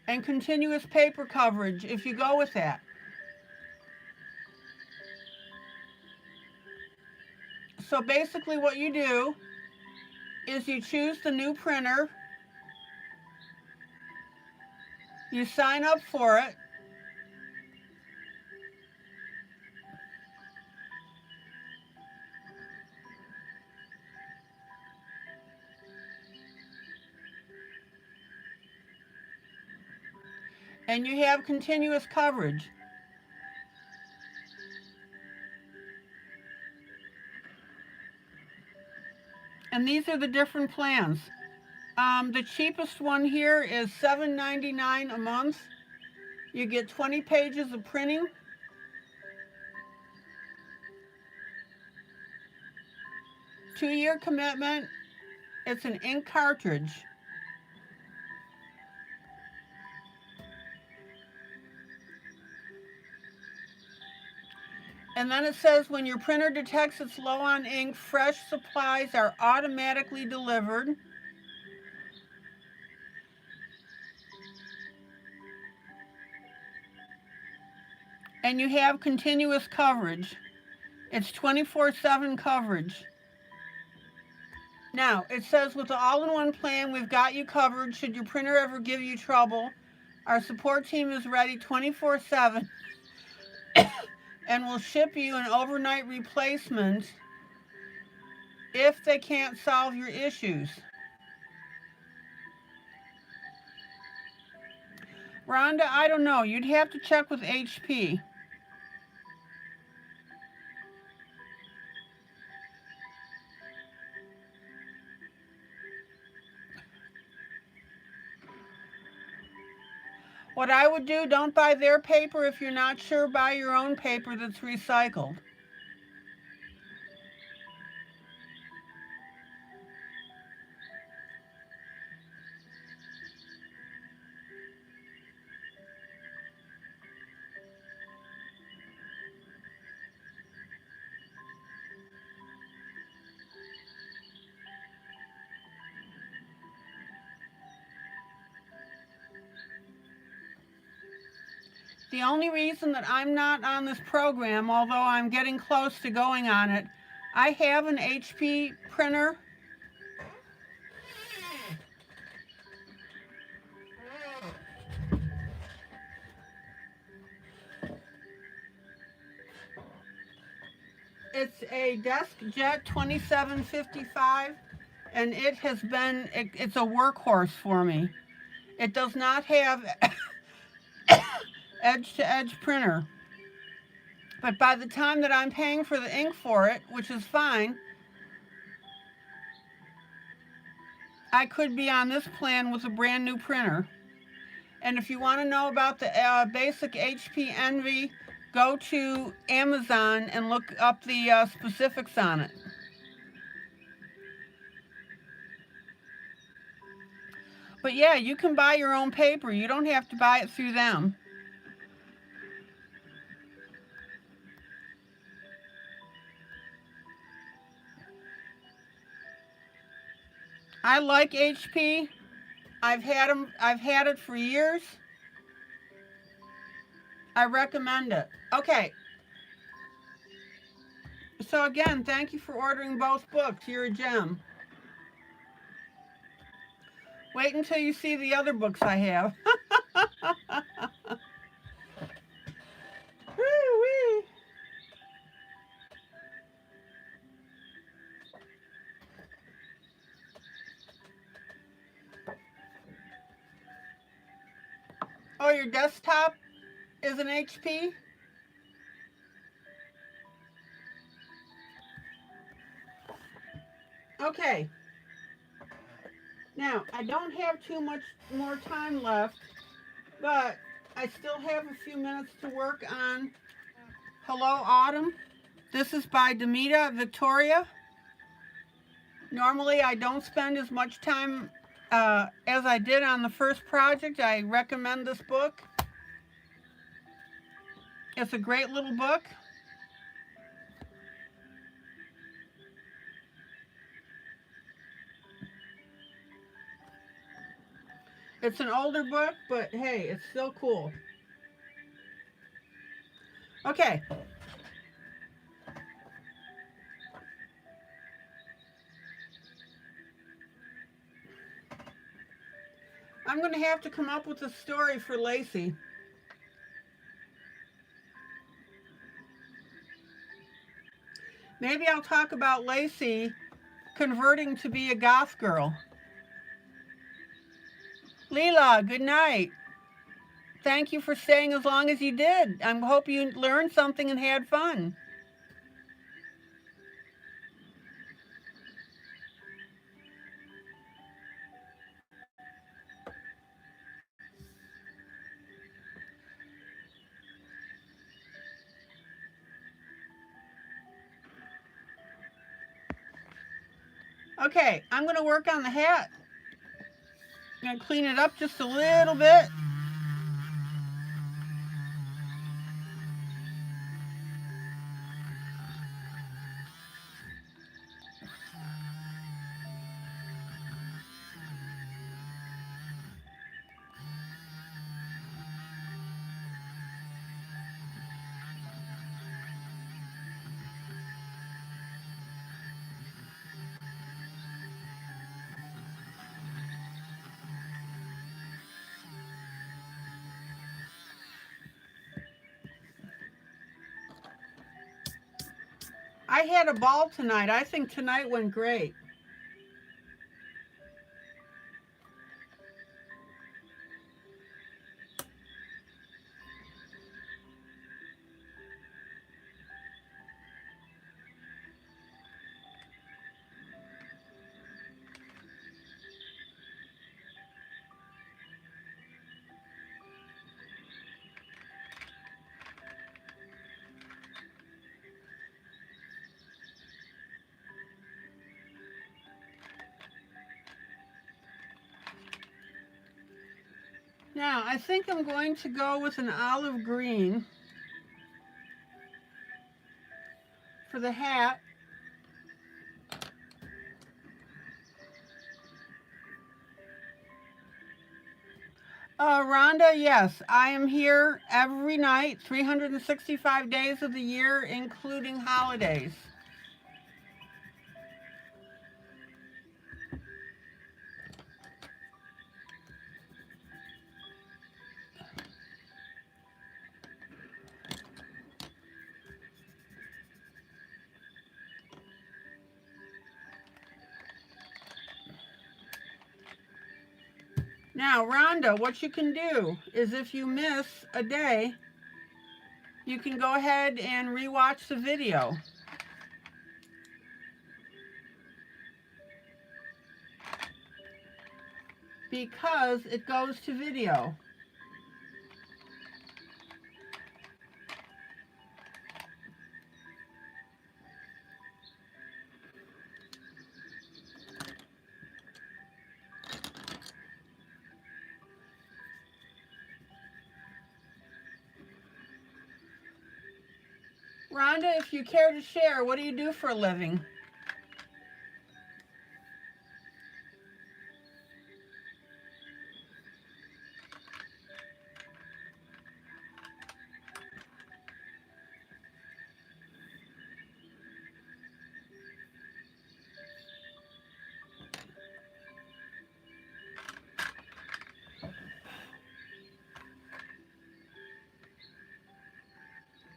Speaker 1: and continuous paper coverage if you go with that. So basically what you do is you choose the new printer, you sign up for it, and you have continuous coverage. And these are the different plans. The cheapest one here is $7.99 a month. You get 20 pages of printing. 2-year commitment. It's an ink cartridge. And then it says when your printer detects it's low on ink, fresh supplies are automatically delivered. And you have continuous coverage. It's 24/7 coverage. Now, it says with the all-in-one plan, we've got you covered should your printer ever give you trouble. Our support team is ready 24/7 and will ship you an overnight replacement if they can't solve your issues. Rhonda, I don't know. You'd have to check with HP. What I would do, don't buy their paper. If you're not sure, buy your own paper that's recycled. The only reason that I'm not on this program, although I'm getting close to going on it, I have an HP printer. It's a DeskJet 2755, and it's a workhorse for me. It does not have edge-to-edge printer. But by the time that I'm paying for the ink for it, which is fine, I could be on this plan with a brand new printer. And if you want to know about the basic HP Envy, go to Amazon and look up the specifics on it. But yeah, you can buy your own paper. You don't have to buy it through them. I like HP. I've had it for years. I recommend it. Okay. So again, thank you for ordering both books. You're a gem. Wait until you see the other books I have. Woo-wee. Oh, your desktop is an HP? Okay. Now, I don't have too much more time left, but I still have a few minutes to work on Hello Autumn. This is by Demita Victoria. Normally, I don't spend as much time as I did on the first project. I recommend this book. It's a great little book. It's an older book, but hey, it's still cool. Okay. I'm going to have to come up with a story for Lacey. Maybe I'll talk about Lacey converting to be a goth girl. Leela, good night. Thank you for staying as long as you did. I hope you learned something and had fun. Okay, I'm going to work on the hat. I'm going to clean it up just a little bit. I had a ball tonight. I think tonight went great. Now, I think I'm going to go with an olive green for the hat. Rhonda, yes, I am here every night, 365 days of the year, including holidays. Now, Rhonda, what you can do is if you miss a day, you can go ahead and rewatch the video. Because it goes to video. Rhonda, if you care to share, what do you do for a living?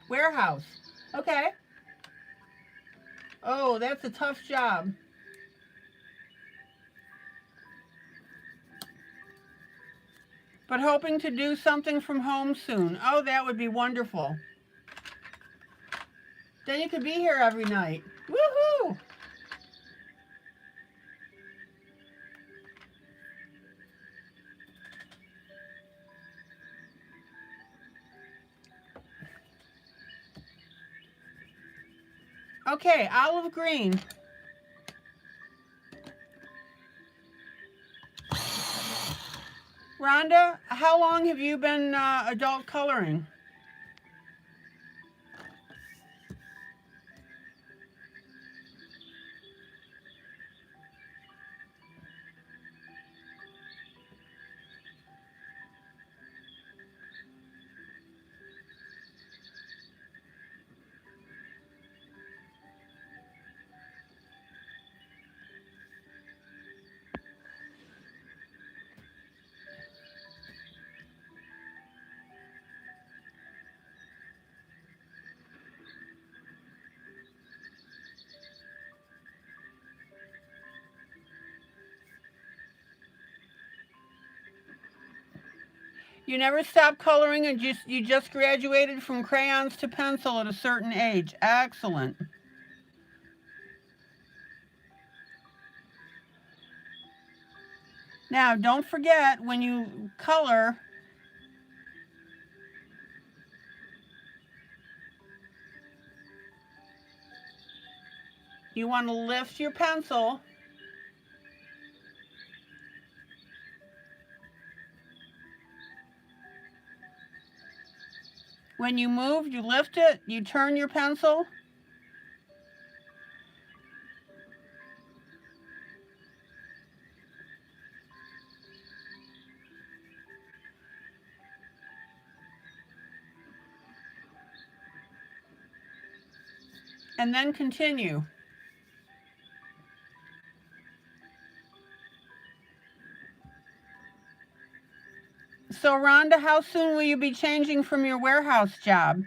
Speaker 1: Warehouse. Okay. Oh, that's a tough job. But hoping to do something from home soon. Oh, that would be wonderful. Then you could be here every night. Woohoo! Okay, olive green. Rhonda, how long have you been adult coloring? You never stopped coloring and you just graduated from crayons to pencil at a certain age. Excellent. Now, don't forget when you color, you want to lift your pencil When you move, you lift it, you turn your pencil. And then continue. So Rhonda, how soon will you be changing from your warehouse job?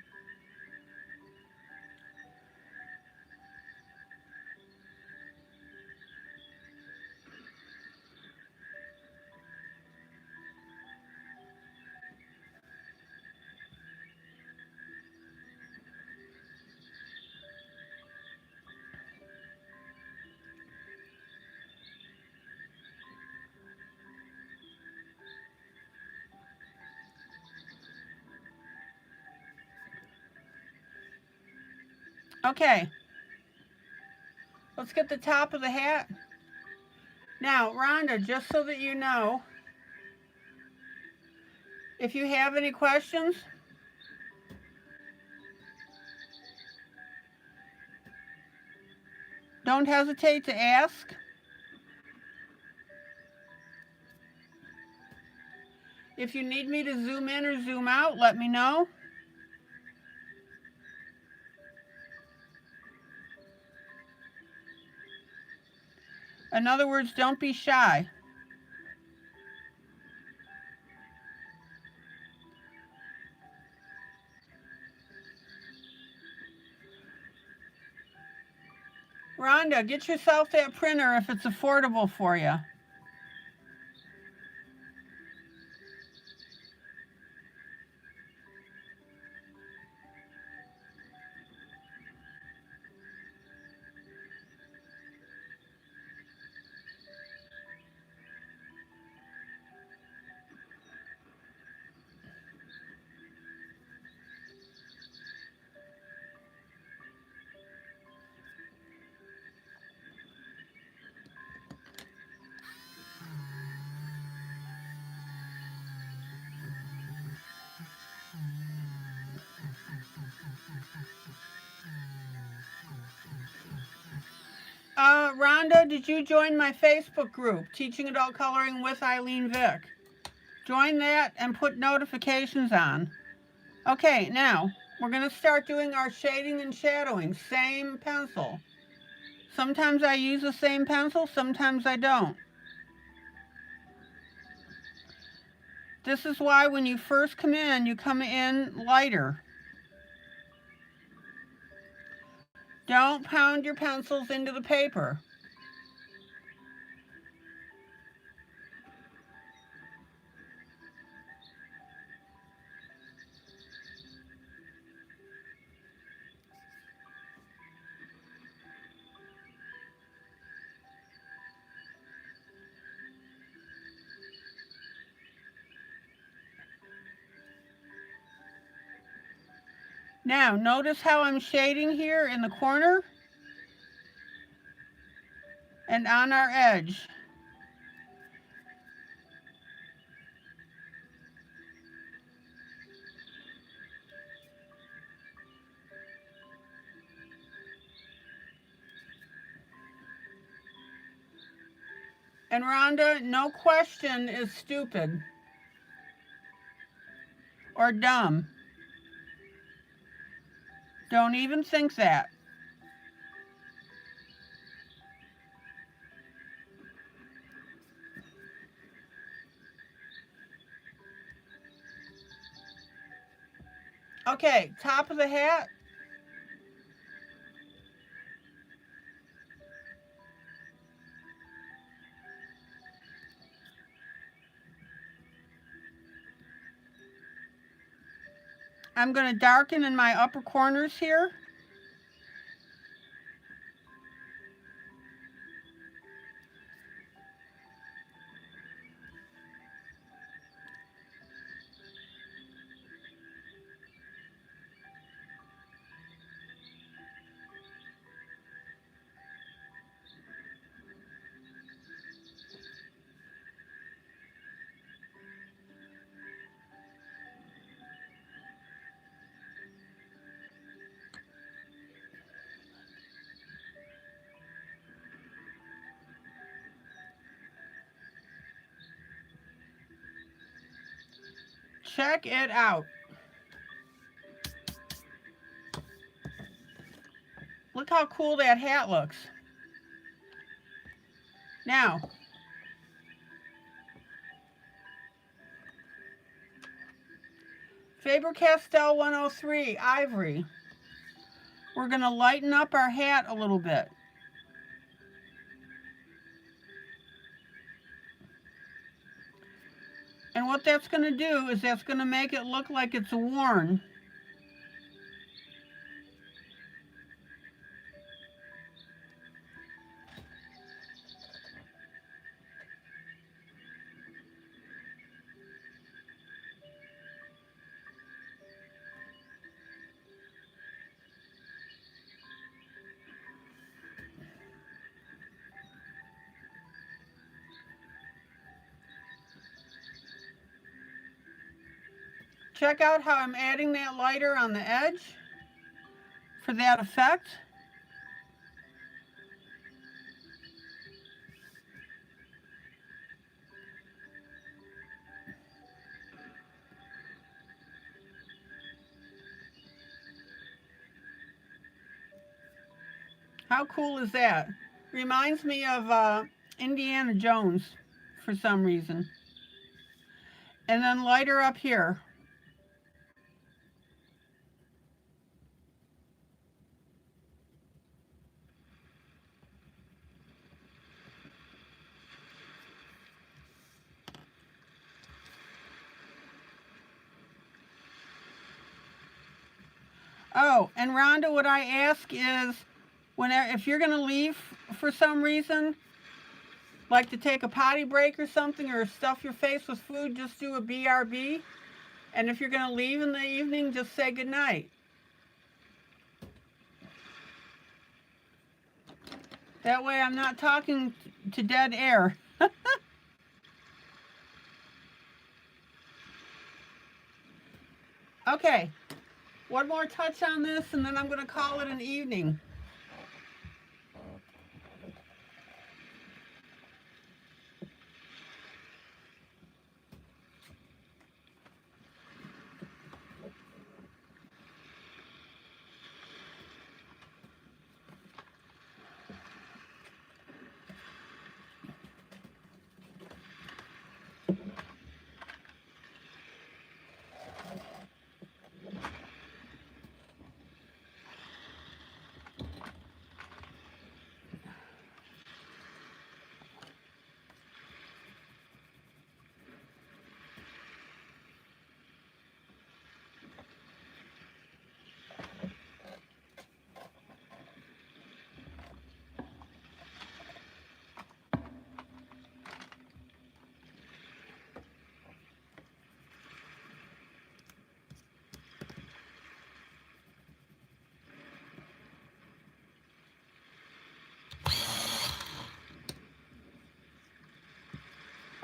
Speaker 1: Okay. Let's get the top of the hat. Now, Rhonda, just so that you know, if you have any questions, don't hesitate to ask. If you need me to zoom in or zoom out, let me know. In other words, don't be shy. Rhonda, get yourself that printer if it's affordable for you. Rhonda, did you join my Facebook group, Teaching Adult Coloring with ILene Vick? Join that and put notifications on. Okay, now we're going to start doing our shading and shadowing. Same pencil. Sometimes I use the same pencil, sometimes I don't. This is why when you first come in, you come in lighter. Don't pound your pencils into the paper. Now, notice how I'm shading here in the corner and on our edge. And Rhonda, no question is stupid or dumb. Don't even think that. Okay, top of the hat. I'm going to darken in my upper corners here. Check it out. Look how cool that hat looks. Now, Faber-Castell 103 Ivory. We're going to lighten up our hat a little bit. And what that's going to do is that's going to make it look like it's worn. Check out how I'm adding that lighter on the edge for that effect. How cool is that? Reminds me of Indiana Jones for some reason. And then lighter up here. Oh, and Rhonda, what I ask is, if you're going to leave for some reason, like to take a potty break or something, or stuff your face with food, just do a BRB. And if you're going to leave in the evening, just say goodnight. That way I'm not talking to dead air. Okay, one more touch on this and then I'm going to call it an evening.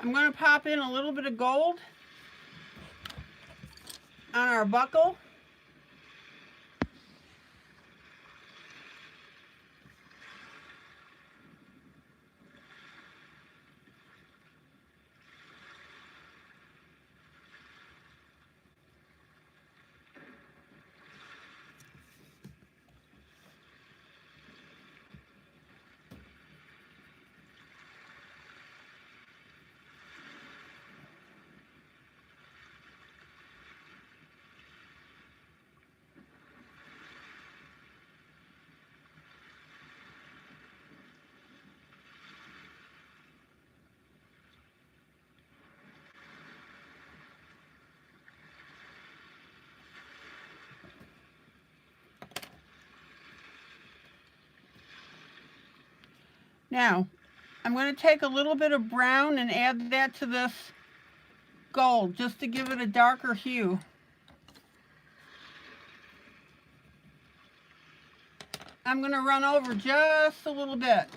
Speaker 1: I'm going to pop in a little bit of gold on our buckle. Now, I'm going to take a little bit of brown and add that to this gold, just to give it a darker hue. I'm going to run over just a little bit.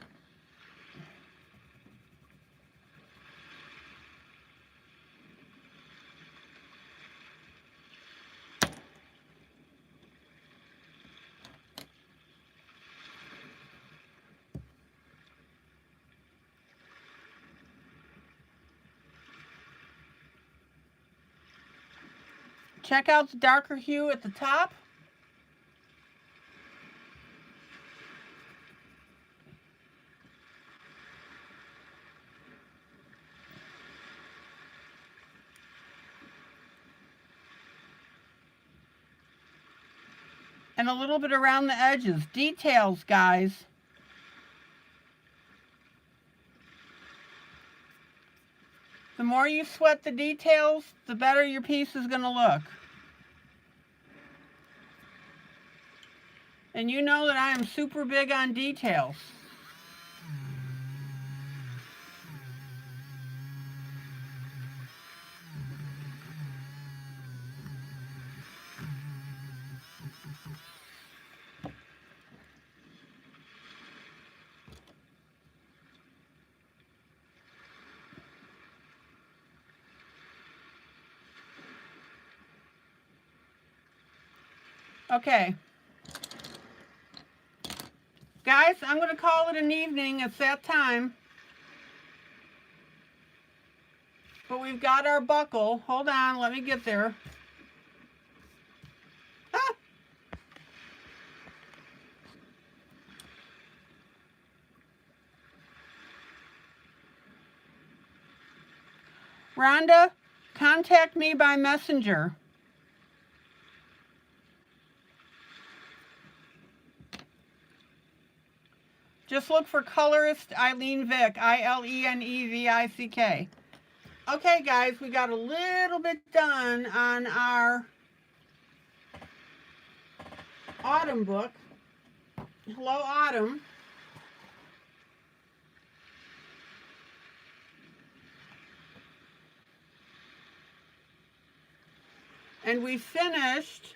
Speaker 1: Check out the darker hue at the top. And a little bit around the edges. Details, guys. The more you sweat the details, the better your piece is going to look. And you know that I am super big on details. Okay. Guys, I'm going to call it an evening. It's that time. But we've got our buckle. Hold on, let me get there. Ah! Rhonda, contact me by messenger. Just look for colorist ILene Vick, ILENE-VICK. Okay, guys, we got a little bit done on our autumn book. Hello, Autumn. And we finished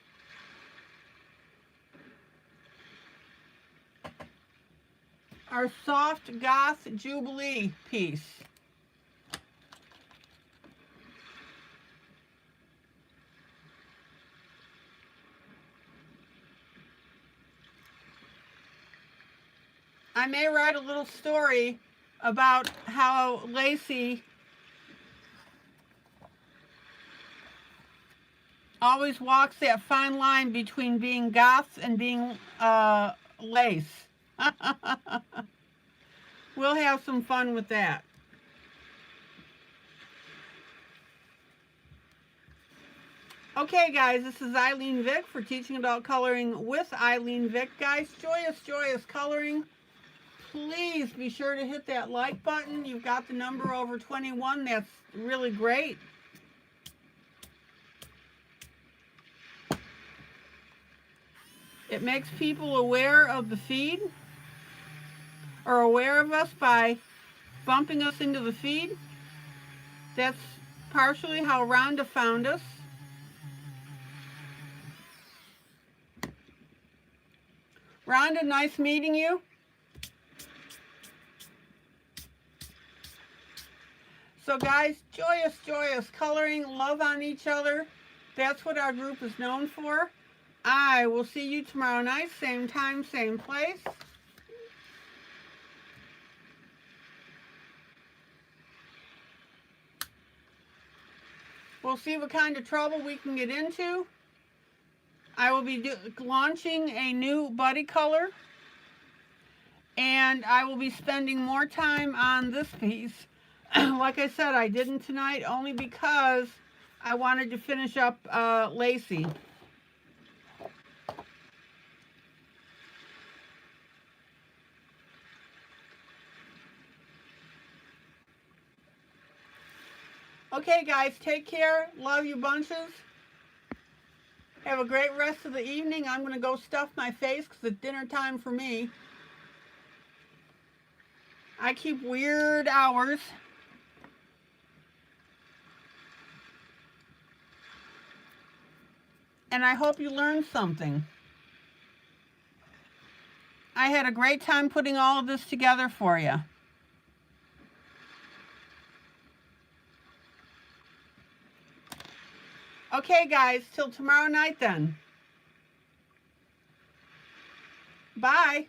Speaker 1: our soft goth jubilee piece. I may write a little story about how Lacey always walks that fine line between being goth and being lace. We'll have some fun with that. Okay, guys, this is ILene Vick for Teaching Adult Coloring with ILene Vick. Guys, joyous, joyous coloring. Please be sure to hit that like button. You've got the number over 21. That's really great. It makes people aware of the feed, or aware of us by bumping us into the feed. That's partially how Rhonda found us. Rhonda, nice meeting you. So guys, joyous, joyous coloring, love on each other. That's what our group is known for. I will see you tomorrow night, same time, same place. We'll see what kind of trouble we can get into. I will be launching a new buddy color. And I will be spending more time on this piece. Like I said, I didn't tonight only because I wanted to finish up Lacey. Okay, guys, take care. Love you bunches. Have a great rest of the evening. I'm going to go stuff my face because it's dinner time for me. I keep weird hours. And I hope you learned something. I had a great time putting all of this together for you. Okay, guys, till tomorrow night then. Bye.